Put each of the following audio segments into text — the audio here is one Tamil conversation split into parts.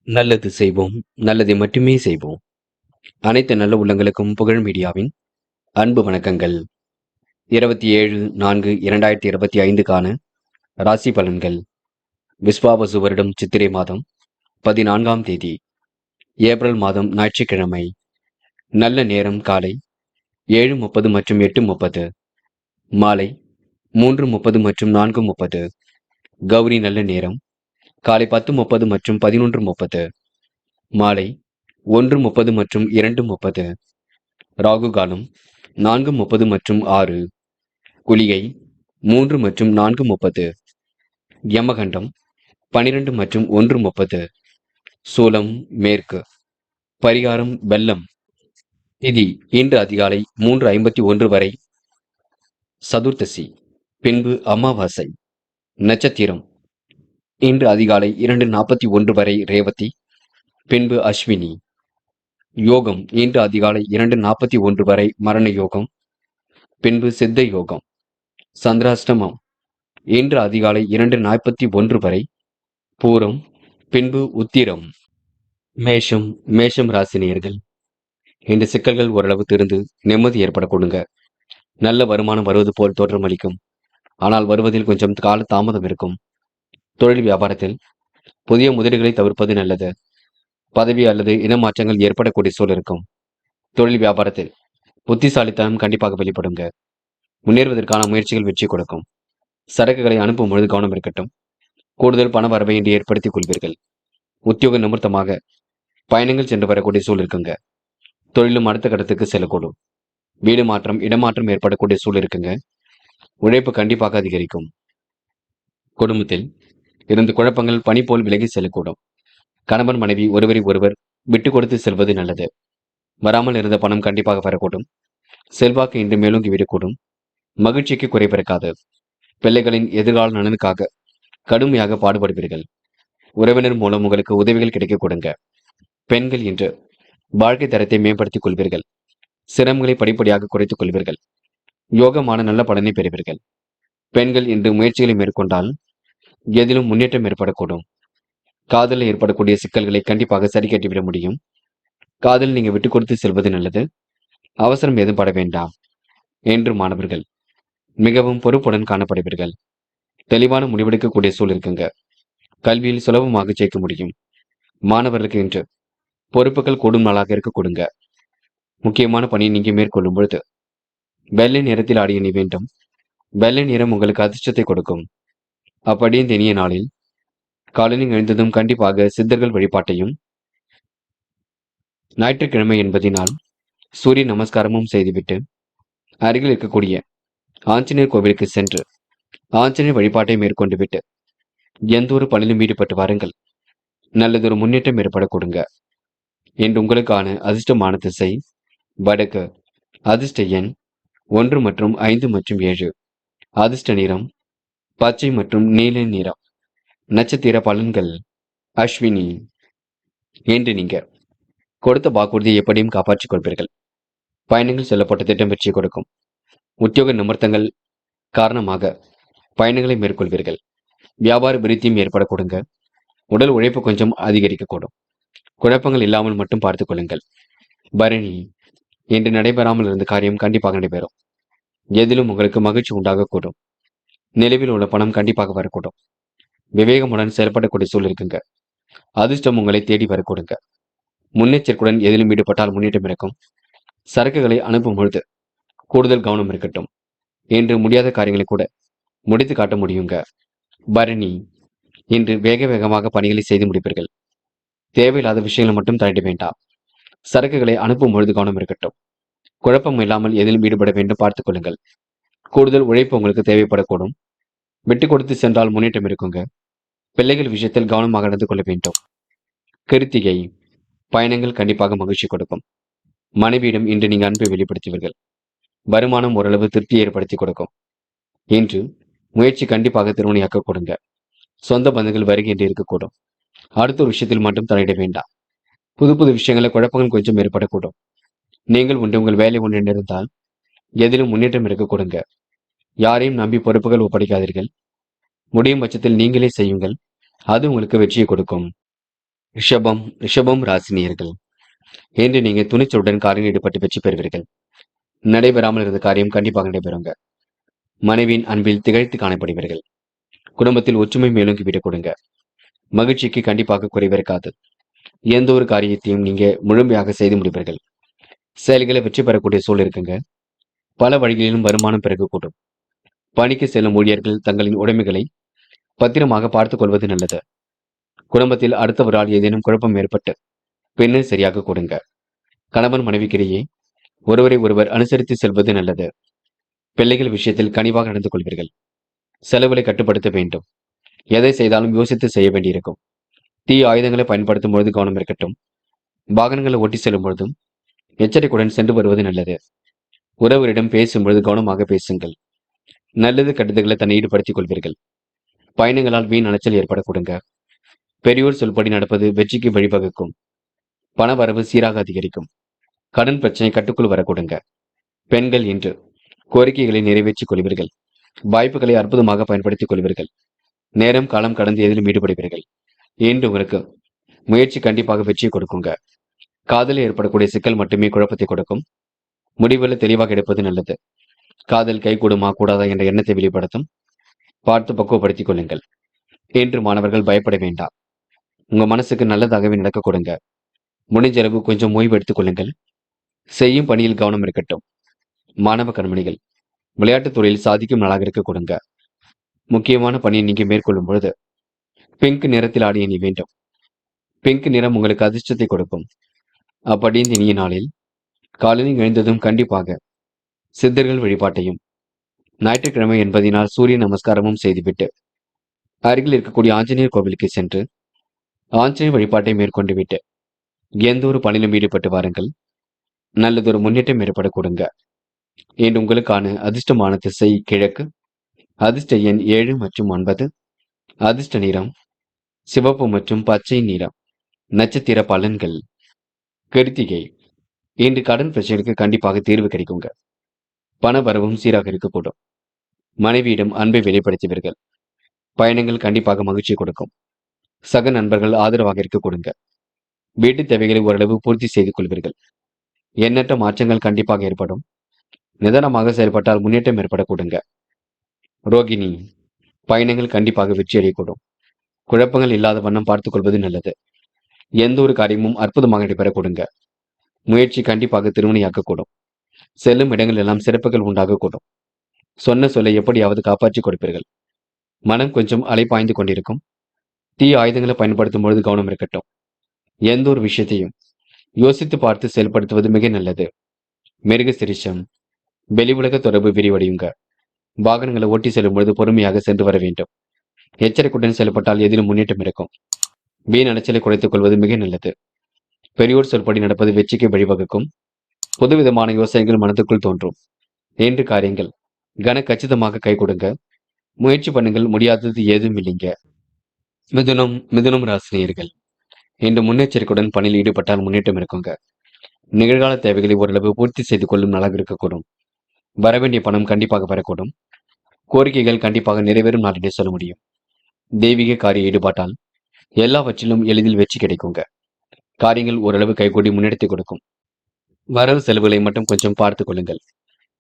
நல்லது செய்வோம், நல்லதை மட்டுமே செய்வோம். அனைத்து நல்ல உள்ளங்களுக்கும் புகழ் மீடியாவின் அன்பு வணக்கங்கள். 27/4/2025க்கான ராசி பலன்கள். விஸ்வாவசு வருடம் சித்திரை மாதம் 14ஆம் தேதி, ஏப்ரல் மாதம் ஞாயிற்றுக்கிழமை. நல்ல நேரம் காலை 7:30 மற்றும் 8:30, மாலை 3:30 மற்றும் 4:30. கௌரி நல்ல நேரம் காலை 10:30 மற்றும் 11:30, மாலை 1:30 மற்றும் 2:30. ராகு காலம் 4:30 மற்றும் 6, குளிகை 3 மற்றும் 4:30, யமகண்டம் 12 மற்றும் 1:30. சூலம் மேற்கு. பரிகாரம் வெள்ளம். திதி இன்று அதிகாலை 3:51 வரை சதுர்த்தசி, பின்பு அமாவாசை. நட்சத்திரம் இன்று அதிகாலை 2:41 வரை ரேவதி, பின்பு அஸ்வினி. யோகம் இன்று அதிகாலை 2:41 வரை மரண யோகம், பின்பு சித்த யோகம். சந்திராஷ்டமம் இன்று அதிகாலை 2:41 வரை பூரம், பின்பு உத்திரம். மேஷம் ராசினியர்கள். இந்த சிக்கல்கள் ஓரளவு திருந்து நிம்மதி ஏற்பட கொடுங்க. நல்ல வருமானம் வருவது போல் தோற்றமளிக்கும். ஆனால் வருவதில் கொஞ்சம் கால தாமதம் இருக்கும். தொழில் வியாபாரத்தில் புதிய முதலீடுகளை தவிர்ப்பது நல்லது. பதவி அல்லது இனமாற்றங்கள் ஏற்படக்கூடிய சூழல் இருக்கும். தொழில் வியாபாரத்தில் புத்திசாலித்தனம் கண்டிப்பாக வெளிப்படுங்க. முன்னேறுவதற்கான முயற்சிகள் வெற்றி கொடுக்கும். சரக்குகளை அனுப்பும் பொழுது கவனம் இருக்கட்டும். கூடுதல் பண வரவை இன்று ஏற்படுத்திக் கொள்வீர்கள். உத்தியோக நிமித்தமாக பயணங்கள் சென்று வரக்கூடிய சூழல் இருக்குங்க. தொழிலும் அடுத்த கட்டத்துக்கு செல்லக்கூடும். வீடு மாற்றம், இடமாற்றம் ஏற்படக்கூடிய சூழல் இருக்குங்க. உழைப்பு கண்டிப்பாக அதிகரிக்கும். குடும்பத்தில் இருந்து குழப்பங்கள் பனி போல் விலகி செல்லக்கூடும். கணவன் மனைவி ஒருவரை ஒருவர் விட்டு கொடுத்து செல்வது நல்லது. வராமல் இருந்த பணம் கண்டிப்பாக வரக்கூடும். செல்வாக்கு இன்று மேலோங்கி விடக்கூடும். மகிழ்ச்சிக்கு குறை பிறக்காது. பிள்ளைகளின் எதிர்கால நலனுக்காக கடுமையாக பாடுபடுவீர்கள். உறவினர் மூலம் உங்களுக்கு உதவிகள் கிடைக்க கொடுங்க. பெண்கள் இன்று வாழ்க்கை தரத்தை மேம்படுத்திக் கொள்வீர்கள். சிரமங்களை படிப்படியாக குறைத்துக் கொள்வீர்கள். யோகமான நல்ல பலனை பெறுவீர்கள். பெண்கள் இன்று முயற்சிகளை மேற்கொண்டால் எதிலும் முன்னேற்றம் ஏற்படக்கூடும். காதலில் ஏற்படக்கூடிய சிக்கல்களை கண்டிப்பாக சரி கட்டிவிட முடியும். காதல் நீங்க விட்டு கொடுத்து செல்வது நல்லது. அவசரம் எதுவும் பட வேண்டாம். என்று மாணவர்கள் மிகவும் பொறுப்புடன் காணப்படுவீர்கள். தெளிவான முடிவெடுக்கக்கூடிய சூழல் இருக்குங்க. கல்வியில் சுலபமாக ஜெயிக்க முடியும். மாணவர்களுக்கு இன்று பொறுப்புகள் கூடும் நாளாக இருக்க கொடுங்க. முக்கியமான பணியை நீங்க மேற்கொள்ளும் பொழுது வெள்ளை நிறத்தில் ஆடிய நீ வேண்டும். வெள்ளை நிறம் உங்களுக்கு அதிர்ஷ்டத்தை கொடுக்கும். அப்படி இந்த இனிய நாளில் காலையில் எழுந்ததும் கண்டிப்பாக சித்தர்கள் வழிபாட்டையும், ஞாயிற்றுக்கிழமை என்பதினால் சூரிய நமஸ்காரமும் செய்துவிட்டு அருகில் இருக்கக்கூடிய ஆஞ்சநேயர் கோவிலுக்கு சென்று ஆஞ்சநேயர் வழிபாட்டை மேற்கொண்டு விட்டு எந்த ஒரு பணியிலும் ஈடுபட்டு வாருங்கள். நல்லதொரு முன்னேற்றம் ஏற்பட கொடுங்க. என்று உங்களுக்கான அதிர்ஷ்டமான திசை வடக்கு. அதிர்ஷ்ட எண் 1 மற்றும் 5 மற்றும் 7. அதிர்ஷ்ட நிறம் பச்சை மற்றும் நீல நிறம். நட்சத்திர பலன்கள். அஸ்வினி. என்று நீங்க கொடுத்த வாக்குறுதியை எப்படியும் காப்பாற்றிக் கொள்வீர்கள். பயணங்கள் செல்லப்பட்ட திட்டம் வெற்றி கொடுக்கும். உத்தியோக நிமித்தங்கள் காரணமாக பயணங்களை மேற்கொள்வீர்கள். வியாபார விருத்தியும் ஏற்பட கொடுங்க. உடல் உழைப்பு கொஞ்சம் அதிகரிக்கக்கூடும். குழப்பங்கள் இல்லாமல் மட்டும் பார்த்துக் கொள்ளுங்கள். பரணி. இன்று நடைபெறாமல் இருந்த காரியம் கண்டிப்பாக நடைபெறும். எதிலும் உங்களுக்கு மகிழ்ச்சி உண்டாகக்கூடும். நிலவில் உள்ள பணம் கண்டிப்பாக வரக்கூடும். விவேகமுடன் செயல்படக்கூடிய சூழல் இருக்குங்க. அதிர்ஷ்டம் உங்களை தேடி வரக்கூடுங்க. முன்னெச்சரிக்கையுடன் எதிலும் ஈடுபட்டால் முன்னேற்றம் இருக்கும். சரக்குகளை அனுப்பும் பொழுது கூடுதல் கவனம் இருக்கட்டும். என்று முடியாத காரியங்களை கூட முடித்து காட்ட முடியுங்க. பரணி. இன்று வேக வேகமாக பணிகளை செய்து முடிப்பீர்கள். தேவையில்லாத விஷயங்களை மட்டும் தலையிட வேண்டாம். சரக்குகளை அனுப்பும் பொழுது கவனம் இருக்கட்டும். குழப்பம் இல்லாமல் எதிலும் ஈடுபட வேண்டும். பார்த்துக் கொள்ளுங்கள். கூடுதல் உழைப்பு உங்களுக்கு தேவைப்படக்கூடும். விட்டு கொடுத்து சென்றால் முன்னேற்றம் இருக்குங்க. பிள்ளைகள் விஷயத்தில் கவனமாக நடந்து கொள்ள வேண்டும். கிருத்திகை. பயணங்கள் கண்டிப்பாக மகிழ்ச்சி கொடுக்கும். மனைவியிடம் இன்று நீங்க அன்பை வெளிப்படுத்துவீர்கள். வருமானம் ஓரளவு திருப்தி ஏற்படுத்தி கொடுக்கும். இன்று முயற்சி கண்டிப்பாக திருமணியாக்க கொடுங்க. சொந்த பந்தங்கள் வருகை என்று இருக்கக்கூடும். அடுத்த ஒரு விஷயத்தில் மட்டும் தலையிட வேண்டாம். புது புது விஷயங்களை குழப்பங்கள் கொஞ்சம் ஏற்படக்கூடும். நீங்கள் உண்டு உங்கள் வேலை ஒன்று இருந்தால் எதிலும் முன்னேற்றம் இருக்க கொடுங்க. யாரையும் நம்பி பொறுப்புகள் ஒப்படைக்காதீர்கள். முடியும் பட்சத்தில் நீங்களே செய்யுங்கள். அது உங்களுக்கு வெற்றியை கொடுக்கும். ரிஷபம் ராசினியர்கள். இன்று நீங்க துணிச்சலுடன் காரியம் ஈடுபட்டு வெற்றி பெறுவீர்கள். நடைபெறாமல் இருந்த காரியம் கண்டிப்பாக நடைபெறுங்க. மனைவியின் அன்பில் திகைத்து காணப்படுவீர்கள். குடும்பத்தில் ஒற்றுமை மேலோங்கி விட கொடுங்க. மகிழ்ச்சிக்கு கண்டிப்பாக குறைவிருக்காது. எந்த ஒரு காரியத்தையும் நீங்க முழுமையாக செய்து முடிப்பீர்கள். செயல்களை வெற்றி பெறக்கூடிய சூழல் இருக்குங்க. பல வழிகளிலும் வருமானம் பெருகக்கூடும். பணிக்கு செல்லும் ஊழியர்கள் தங்களின் உடைமைகளை பத்திரமாக பார்த்துக் கொள்வது நல்லது. குடும்பத்தில் அடுத்தவரால் ஏதேனும் குழப்பம் ஏற்பட்டு பின்னர் சரியாக கொடுங்க. கணவன் மனைவிக்கிடையே ஒருவரை ஒருவர் அனுசரித்து செல்வது நல்லது. பிள்ளைகள் விஷயத்தில் கனிவாக நடந்து கொள்வீர்கள். செலவுகளை கட்டுப்படுத்த வேண்டும். எதை செய்தாலும் யோசித்து செய்ய வேண்டியிருக்கும். தீ ஆயுதங்களை பயன்படுத்தும் பொழுது கவனம் இருக்கட்டும். வாகனங்களை ஓட்டி செல்லும் பொழுதும் எச்சரிக்கையுடன் சென்று வருவது நல்லது. உறவரிடம் பேசும்பொழுது கவனமாக பேசுங்கள். நல்லது கெட்டதுகளை தன்னை ஈடுபடுத்திக் கொள்வீர்கள். பயணங்களால் வீண் அலைச்சல் ஏற்பட கொடுங்க. பெரியோர் சொல்படி நடப்பது வெற்றிக்கு வழிவகுக்கும். பண வரவு சீராக அதிகரிக்கும். கடன் பிரச்சனை கட்டுக்குள் வர கொடுங்க. பெண்கள் இன்று கோரிக்கைகளை நிறைவேற்றிக் கொள்வீர்கள். வாய்ப்புகளை அற்புதமாக பயன்படுத்திக் கொள்வீர்கள். நேரம் காலம் கடந்து எதிலும் ஈடுபடுவீர்கள். இன்று உங்களுக்கு முயற்சி கண்டிப்பாக வெற்றியை கொடுக்குங்க. காதலில் ஏற்படக்கூடிய சிக்கல் மட்டுமே குழப்பத்தை கொடுக்கும். முடிவுகளை தெளிவாக எடுப்பது நல்லது. காதல் கைகூடுமா கூடாதா என்ற எண்ணத்தை வெளிப்படுத்தும். பார்த்து பக்குவப்படுத்திக் கொள்ளுங்கள். இன்று மாணவர்கள் பயப்பட வேண்டாம். உங்க மனசுக்கு நல்லதாகவே நடக்க கொடுங்க. முடிஞ்ச அளவு கொஞ்சம் ஓய்வு எடுத்துக் கொள்ளுங்கள். செய்யும் பணியில் கவனம் இருக்கட்டும். மாணவ கண்மணிகள் விளையாட்டுத் துறையில் சாதிக்கும் நாளாக இருக்க கொடுங்க. முக்கியமான பணியை நீங்க மேற்கொள்ளும் பொழுது பிங்க் நிறத்தில் ஆடிய நீ வேண்டும். பிங்க் நிறம் உங்களுக்கு அதிர்ஷ்டத்தை கொடுக்கும். அப்படி இந்த இனிய நாளில் காலையில் எழுந்ததும் கண்டிப்பாக சித்தர்கள் வழிபாட்டையும் ஞாயிற்றுக்கிழமை என்பதினால் சூரிய நமஸ்காரமும் செய்துவிட்டு அருகில் இருக்கக்கூடிய ஆஞ்சநேயர் கோவிலுக்கு சென்று ஆஞ்சநேயர் வழிபாட்டை மேற்கொண்டு விட்டு எந்த ஒரு பணியிலும் ஈடுபட்டு வாருங்கள். நல்லதொரு முன்னேற்றம் ஏற்பட கொடுங்க. இன்று உங்களுக்கான அதிர்ஷ்டமான திசை கிழக்கு. அதிர்ஷ்ட எண் 7 மற்றும் 9. அதிர்ஷ்ட நிறம் சிவப்பு மற்றும் பச்சை நிறம். நட்சத்திர பலன்கள். கிருத்திகை. இன்று கடன் பிரச்சனைக்கு கண்டிப்பாக தீர்வு கிடைக்குங்க. பண வரவும் சீராக இருக்கக்கூடும். மனைவியிடம் அன்பை வெளிப்படுத்துவீர்கள். பயணங்கள் கண்டிப்பாக மகிழ்ச்சி கொடுக்கும். சக நண்பர்கள் ஆதரவாக இருக்க கொடுங்க. வீட்டு தேவைகளை ஓரளவு பூர்த்தி செய்து கொள்வீர்கள். எண்ணற்ற மாற்றங்கள் கண்டிப்பாக ஏற்படும். நிதானமாக செயல்பட்டால் முன்னேற்றம் ஏற்பட கொடுங்க. ரோகிணி. பயணங்கள் கண்டிப்பாக வெற்றி அடையக்கூடும். குழப்பங்கள் இல்லாத வண்ணம் பார்த்துக் கொள்வது நல்லது. எந்த ஒரு காரியமும் அற்புதமாக நடைபெற கொடுங்க. முயற்சி கண்டிப்பாக திருமணியாக்கக்கூடும். செல்லும் இடங்கள் எல்லாம் சிறப்புகள் உண்டாகக்கூடும். சொன்ன சொல்லை எப்படியாவது காப்பாற்றி கொடுப்பீர்கள். மனம் கொஞ்சம் அலைப்பாய்ந்து கொண்டிருக்கும். தீ ஆயுதங்களை பயன்படுத்தும் பொழுது கவனம் இருக்கட்டும். எந்த ஒரு விஷயத்தையும் யோசித்து பார்த்து செயல்படுத்துவது மிக நல்லது. மிருக சிரிஷம். வெளி உலக தொடர்பு விரிவடையுங்க. வாகனங்களை ஓட்டி செல்லும் பொழுது பொறுமையாக சென்று வர வேண்டும். எச்சரிக்கையுடன் செயல்பட்டால் எதிலும் முன்னேற்றம் இருக்கும். வீண் அலைச்சலை குறைத்துக் கொள்வது மிக நல்லது. பெரியோர் சொல்படி நடப்பது வெற்றிக்கு வழிவகுக்கும். புதுவிதமான யோசனைகள் மனதுக்குள் தோன்றும். இன்று காரியங்கள் கன கச்சிதமாக கை கொடுங்க. முயற்சி பண்ணுங்கள், முடியாதது ஏதும் இல்லைங்க. மிதுனம் ராசினியர்கள். இன்று முன்னெச்சரிக்கையுடன் பணியில் ஈடுபட்டால் முன்னேற்றம் இருக்குங்க. நிகழ்கால தேவைகளை ஓரளவு பூர்த்தி செய்து கொள்ளும் நலவு இருக்கக்கூடும். வரவேண்டிய பணம் கண்டிப்பாக வரக்கூடும். கோரிக்கைகள் கண்டிப்பாக நிறைவேறும் நாளிலே சொல்ல முடியும். தெய்வீக காரிய ஈடுபாட்டால் எல்லாவற்றிலும் எளிதில் வெற்றி கிடைக்குங்க. காரியங்கள் ஓரளவு கைகூடி முன்னெடுத்து கொடுக்கும். வரவு செலவுகளை மட்டும் கொஞ்சம் பார்த்துக் கொள்ளுங்கள்.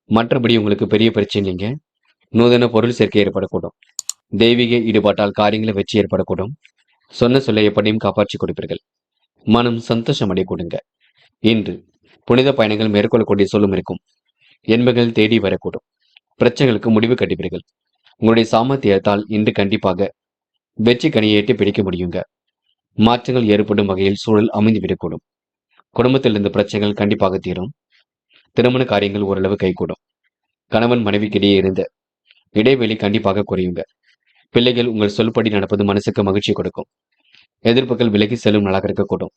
மற்றபடி உங்களுக்கு பெரிய பிரச்சனை இல்லைங்க. நூதன பொருள் சேர்க்கை ஏற்படக்கூடும். தெய்வீக ஈடுபாட்டால் காரியங்களை வெற்றி ஏற்படக்கூடும். சொன்ன சொல்லை எப்படியும் காப்பாற்றி கொடுப்பீர்கள். மனம் சந்தோஷம் அடைய கொடுங்க. இன்று புனித பயணங்கள் மேற்கொள்ளக்கூடிய சொல்லும் இருக்கும். என்பர்கள் தேடி வரக்கூடும். பிரச்சனைகளுக்கு முடிவு கட்டுவீர்கள். உங்களுடைய சாமர்த்தியத்தால் இன்று கண்டிப்பாக வெற்றி கனியை எட்டி பிடிக்க முடியுங்க. மாற்றங்கள் ஏற்படும் வகையில் சூழல் அமைந்துவிடக்கூடும். குடும்பத்தில் இருந்த பிரச்சனைகள் கண்டிப்பாக தீரும். திருமண காரியங்கள் ஓரளவு கைகூடும். கணவன் மனைவிக்கிடையே இருந்த இடைவெளி கண்டிப்பாக குறையுங்க. பிள்ளைகள் உங்கள் சொல்படி நடப்பது மனசுக்கு மகிழ்ச்சி கொடுக்கும். எதிர்ப்புகள் விலகி செல்லும் நல்லாக இருக்கக்கூடும்.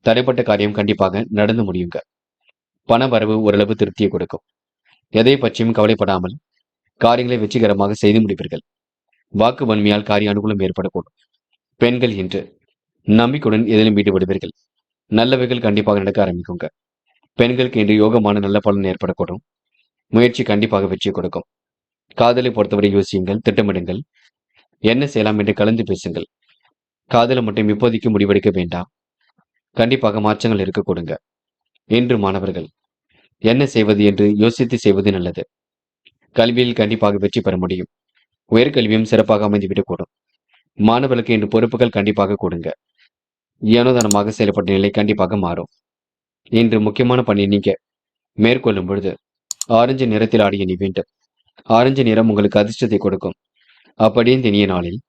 தடைப்பட்ட காரியம் கண்டிப்பாக நடந்து முடியுங்க. பண வரவு ஓரளவு திருப்தியை கொடுக்கும். எதை பற்றியும் கவலைப்படாமல் காரியங்களை வெற்றிகரமாக செய்து முடிப்பீர்கள். வாக்கு வன்மையால் காரிய அனுகூலம் ஏற்படக்கூடும். பெண்கள் இன்று நம்பிக்கையுடன் எதிலும் ஈடுபடுவீர்கள். நல்லவைகள் கண்டிப்பாக நடக்க ஆரம்பிக்குங்க. பெண்களுக்கு இன்று யோகமான நல்ல பலன் ஏற்படக்கூடும். முயற்சி கண்டிப்பாக வெற்றி கொடுக்கும். காதலை பொறுத்தவரை யோசியுங்கள், திட்டமிடுங்கள். என்ன செய்யலாம் என்று கலந்து பேசுங்கள். காதல மட்டும் இப்போதைக்கு முடிவெடுக்க வேண்டாம். கண்டிப்பாக மாற்றங்கள் இருக்க கொடுங்க. என்று மாணவர்கள் என்ன செய்வது என்று யோசித்து செய்வது நல்லது. கல்வியில் கண்டிப்பாக வெற்றி பெற முடியும். உயர்கல்வியும் சிறப்பாக அமைந்துவிடக்கூடும். மாணவர்களுக்கு இன்று பொறுப்புகள் கண்டிப்பாக கொடுங்க. ஏனோதானமாக செயல்பட்ட நிலை கண்டிப்பாக மாறும். இன்று முக்கியமான பணி நீங்க மேற்கொள்ளும் பொழுது ஆரஞ்சு நிறத்தில் ஆடிய நீ வேண்டும். ஆரஞ்சு நிறம் உங்களுக்கு அதிர்ஷ்டத்தை கொடுக்கும். அப்படியே இந்த இனிய நாளில்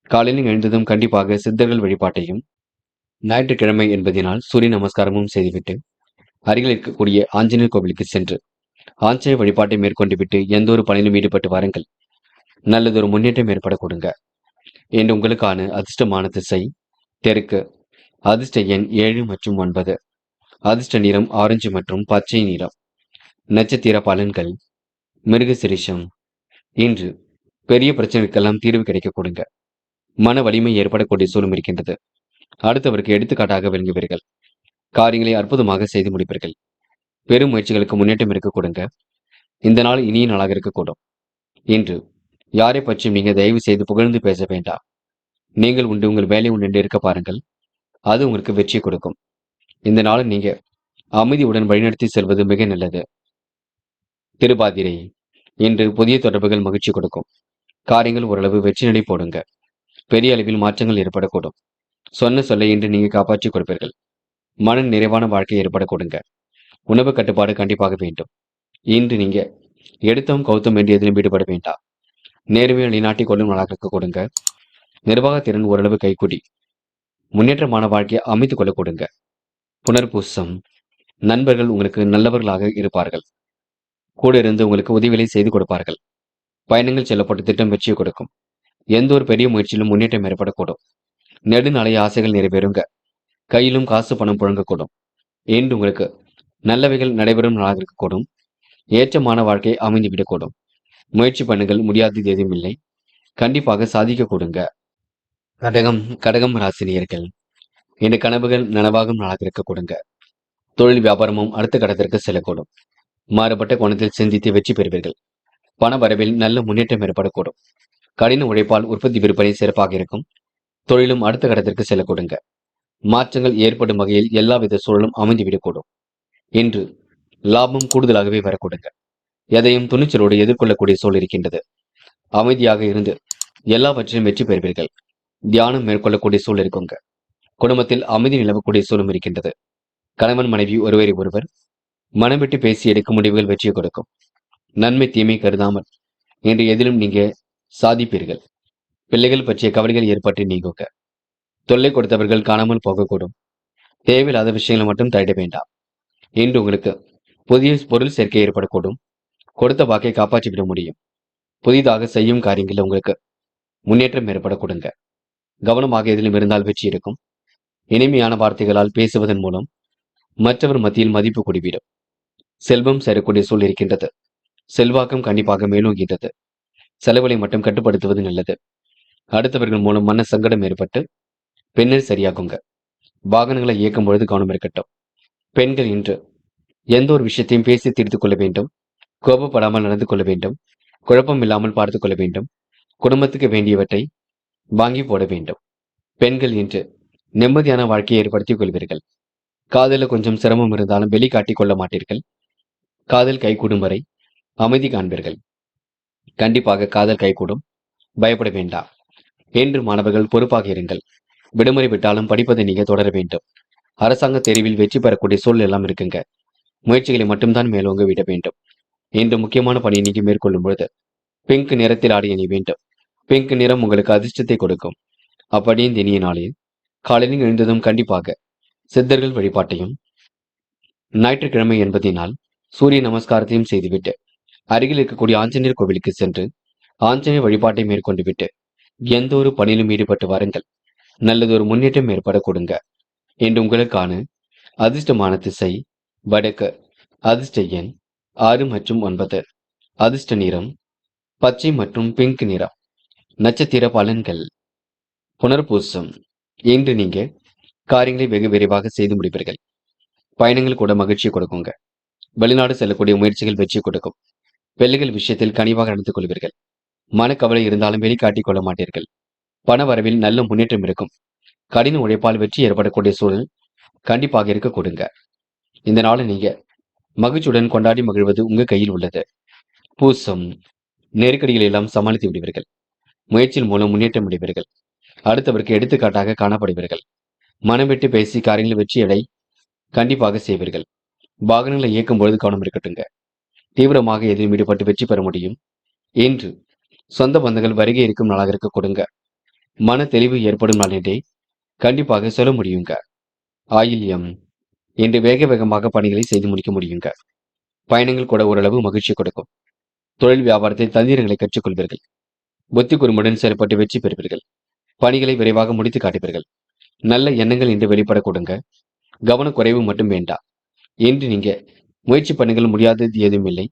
காலையில் எழுந்ததும் கண்டிப்பாக சித்தர்கள் வழிபாட்டையும், ஞாயிற்றுக்கிழமை என்பதனால் சூரிய நமஸ்காரமும் செய்துவிட்டு அருகில் இருக்கக்கூடிய ஆஞ்சநேயர் கோவிலுக்கு சென்று ஆஞ்சநேயர் வழிபாட்டை மேற்கொண்டு விட்டு எந்த ஒரு பணியிலும் ஈடுபட்டு வாருங்கள். நல்லதொரு முன்னேற்றம் ஏற்பட கொடுங்க. என்று உங்களுக்கான அதிர்ஷ்டமான திசை தெற்கு. அதிர்ஷ்ட எண் 7 மற்றும் 9. அதிர்ஷ்ட நிறம் ஆரஞ்சு மற்றும் பச்சை நிறம். நட்சத்திர பலன்கள் மிருகசிரிஷம். இன்று பெரிய பிரச்சனைக்கெல்லாம் தீர்வு கிடைக்க கொடுங்க. மன வலிமை ஏற்படக்கூடிய சூழலும் இருக்கின்றது. அடுத்தவருக்கு எடுத்துக்காட்டாக விளங்குவீர்கள். காரியங்களை அற்புதமாக செய்து முடிப்பீர்கள். பெரும் முயற்சிகளுக்கு முன்னேற்றம் இருக்க கொடுங்க. இந்த நாள் இனிய நாளாக இருக்கக்கூடும். இன்று யாரை பற்றியும் நீங்க தயவு செய்து புகழ்ந்து பேச வேண்டாம். நீங்கள் உண்டு உங்கள் வேலை உண்டு இருக்க பாருங்கள். அது உங்களுக்கு வெற்றியை கொடுக்கும். இந்த நாள் நீங்க அமைதியுடன் வழிநடத்தி செல்வது மிக நல்லது. திருபாதிரை இன்று புதிய தொடர்புகள் மகிழ்ச்சி கொடுக்கும். காரியங்கள் ஓரளவு வெற்றி நடை போடுங்க. பெரிய அளவில் மாற்றங்கள் ஏற்படக்கூடும். சொன்ன சொல்லை இன்று நீங்க காப்பாற்றிக் கொடுப்பீர்கள். மன நிறைவான வாழ்க்கை ஏற்பட கொடுங்க. உணவு கட்டுப்பாடு கண்டிப்பாக வேண்டும். இன்று நீங்க எடுத்தோம் கௌத்தம் என்று எதிலும் ஈடுபட வேண்டாம். நேர்மையை நிலைநாட்டிக் கொள்ளும் நாளாக இருக்க கொடுங்க. நிர்வாகத்திறன் ஓரளவு கைக்கூடி முன்னேற்றமான வாழ்க்கையை அமைத்துக் கொள்ள கொடுங்க. புனர்பூசம் நண்பர்கள் உங்களுக்கு நல்லவர்களாக இருப்பார்கள். கூட இருந்து உங்களுக்கு உதவிகளை செய்து கொடுப்பார்கள். பயணங்கள் செல்லப்பட்ட திட்டம் வெற்றியை கொடுக்கும். எந்த ஒரு பெரிய முயற்சியிலும் முன்னேற்றம் ஏற்படக்கூடும். நெடுநாளைய ஆசைகள் நிறைவேறுங்க. கையிலும் காசு பணம் புழங்கக்கூடும். என்று உங்களுக்கு நல்லவைகள் நடைபெறும் நாளாக இருக்கக்கூடும். ஏற்றமான வாழ்க்கை அமைந்துவிடக்கூடும். முயற்சி பண்ணுங்கள், முடியாதது எதுவும் இல்லை. கண்டிப்பாக சாதிக்க கொடுங்க. கடகம் ராசினியர்கள் இந்த கனவுகள் நனவாகும் நாளாக இருக்க கொடுங்க. தொழில் வியாபாரமும் அடுத்த கட்டத்திற்கு செல்லக்கூடும். மாறுபட்ட கோணத்தில் சிந்தித்து வெற்றி பெறுவீர்கள். பண வரவில் நல்ல முன்னேற்றம் ஏற்படக்கூடும். கடின உழைப்பால் உற்பத்தி விற்பனை சிறப்பாக இருக்கும். தொழிலும் அடுத்த கட்டத்திற்கு செல்ல கொடுங்க. மாற்றங்கள் ஏற்படும் வகையில் எல்லாவித சூழலும் அமைந்துவிடக்கூடும். இன்று லாபம் கூடுதலாகவே வரக்கூடுங்க. எதையும் துணிச்சலோடு எதிர்கொள்ளக்கூடிய சூழல் இருக்கின்றது. அமைதியாக இருந்து எல்லாவற்றையும் வெற்றி பெறுவீர்கள். தியானம் மேற்கொள்ளக்கூடிய சூழல் இருக்குங்க. குடும்பத்தில் அமைதி நிலவக்கூடிய சூழலும் இருக்கின்றது. கணவன் மனைவி ஒருவரை ஒருவர் மனம் விட்டு பேசி எடுக்கும் முடிவுகள் வெற்றியை கொடுக்கும். நன்மை தீமை கருதாமல் இன்று எதிலும் நீங்க சாதிப்பீர்கள். பிள்ளைகள் பற்றிய கவலைகள் ஏற்பட்டு நீங்குங்க. தொல்லை கொடுத்தவர்கள் காணாமல் போகக்கூடும். தேவையில்லாத விஷயங்களை மட்டும் தலையிட வேண்டாம். இன்று உங்களுக்கு புதிய பொருள் சேர்க்கை ஏற்படக்கூடும். கொடுத்த வாக்கை காப்பாற்றிவிட முடியும். புதிதாக செய்யும் காரியங்களில் உங்களுக்கு முன்னேற்றம் ஏற்பட கொடுங்க. கவனமாக எதிலும் இருந்தால் வெற்றி இருக்கும். இனிமையான வார்த்தைகளால் பேசுவதன் மூலம் மற்றவர் மத்தியில் மதிப்பு கூடிவிடும். செல்வம் சேரக்கூடிய சூழல் இருக்கின்றது. செல்வாக்கம் கண்டிப்பாக மேலோங்கின்றது. செலவுகளை மட்டும் கட்டுப்படுத்துவது நல்லது. அடுத்தவர்கள் மூலம் மன சங்கடம் ஏற்பட்டு பின்னர் சரியாகுங்க. வாகனங்களை இயக்கும் பொழுது கவனம் இருக்கட்டும். பெண்கள் இன்று எந்த ஒரு விஷயத்தையும் பேசி தீர்த்துக் கொள்ள வேண்டும். கோபப்படாமல் நடந்து கொள்ள வேண்டும். குழப்பம் இல்லாமல் பார்த்துக் கொள்ள வேண்டும். குடும்பத்துக்கு வேண்டியவற்றை வாங்கி போட வேண்டும். பெண்கள் இன்று நிம்மதியான வாழ்க்கையை ஏற்படுத்திக் கொள்வீர்கள். காதலில் கொஞ்சம் சிரமம் இருந்தாலும் வெளிக்காட்டிக் கொள்ள மாட்டீர்கள். காதல் கைகூடும் வரை அமைதி காண்பீர்கள். கண்டிப்பாக காதல் கைகூடும். பயப்பட வேண்டாம். என்று மாணவர்கள் பொறுப்பாக இருங்கள். விடுமுறை விட்டாலும் படிப்பதை நீங்க தொடர வேண்டும். அரசாங்க தேர்வில் வெற்றி பெறக்கூடிய சூழல் எல்லாம் இருக்குங்க. முயற்சிகளை மட்டும்தான் மேலோங்க விட வேண்டும். இன்று முக்கியமான பணியை நீங்க மேற்கொள்ளும் பொழுது பிங்க் நிறத்தில் ஆடிய நீ வேண்டும். பிங்க் நிறம் உங்களுக்கு அதிர்ஷ்டத்தை கொடுக்கும். அப்படி இந்த இனிய நாளில் காலையில் எழுந்ததும் கண்டிப்பாக சித்தர்கள் வழிபாட்டையும், ஞாயிற்றுக்கிழமை என்பதினால் சூரிய நமஸ்காரத்தையும் செய்துவிட்டு அருகில் இருக்கக்கூடிய ஆஞ்சநேயர் கோவிலுக்கு சென்று ஆஞ்சநேயர் வழிபாட்டை மேற்கொண்டு விட்டு எந்த ஒரு பணியிலும் ஈடுபட்டு வாருங்கள். நல்லதொரு முன்னேற்றம் ஏற்பட கொடுங்க. என்று உங்களுக்கான அதிர்ஷ்டமான திசை வடக்கு. அதிர்ஷ்ட எண் 6 மற்றும் 9. அதிர்ஷ்ட நிறம் பச்சை மற்றும் பிங்க் நிறம். நட்சத்திர பலன்கள் புனர்பூசம். இன்று நீங்க காரியங்களை வெகு விரைவாக செய்து முடிப்பீர்கள். பயணங்கள் கூட மகிழ்ச்சியை கொடுக்குங்க. வெளிநாடு செல்லக்கூடிய முயற்சிகள் வெற்றி கொடுக்கும். பிள்ளைகள் விஷயத்தில் கனிவாக நடந்து கொள்வீர்கள். மனக்கவலை இருந்தாலும் வெளிக்காட்டிக் கொள்ள மாட்டீர்கள். பண வரவில் நல்ல முன்னேற்றம் இருக்கும். கடின உழைப்பால் வெற்றி ஏற்படக்கூடிய சூழல் கண்டிப்பாக இருக்க கொடுங்க. இந்த நாளை நீங்க மகிழ்ச்சியுடன் கொண்டாடி மகிழ்வது உங்க கையில் உள்ளது. பூசம் நெருக்கடிகளை எல்லாம் சமாளித்து விடுவீர்கள். முயற்சியின் மூலம் முன்னேற்றம் அடைவீர்கள். அடுத்தவருக்கு எடுத்துக்காட்டாக காணப்படுவீர்கள். மனம் விட்டு பேசி காரியங்கள் வெற்றியடை கண்டிப்பாக செய்வீர்கள். வாகனங்களை இயக்கும் பொழுது கவனம் இருக்கட்டுங்க. தீவிரமாக எதிலும் ஈடுபட்டு வெற்றி பெற முடியும். இன்று சொந்த பந்தங்கள் வருகை இருக்கும் நாளாக இருக்க கொடுங்க. மன தெளிவு ஏற்படும் நாள் என்றே கண்டிப்பாக சொல்ல முடியுங்க. ஆயில்யம் இன்று வேக வேகமாக பணிகளை செய்து முடிக்க முடியுங்க. பயணங்கள் கூட ஓரளவு மகிழ்ச்சி கொடுக்கும். தொழில் வியாபாரத்தில் தந்திரங்களை கற்றுக்கொள்வீர்கள். புத்தி குறும்புடன் செயல்பட்டு வெற்றி பெறுவீர்கள். பணிகளை விரைவாக முடித்து காட்டுவீர்கள். நல்ல எண்ணங்கள் இன்று வெளிப்பட கொடுங்க. கவனக்குறைவு மட்டும் வேண்டாம். இன்று நீங்க முயற்சி பண்ணுங்கள், முடியாதது ஏதும் இல்லை.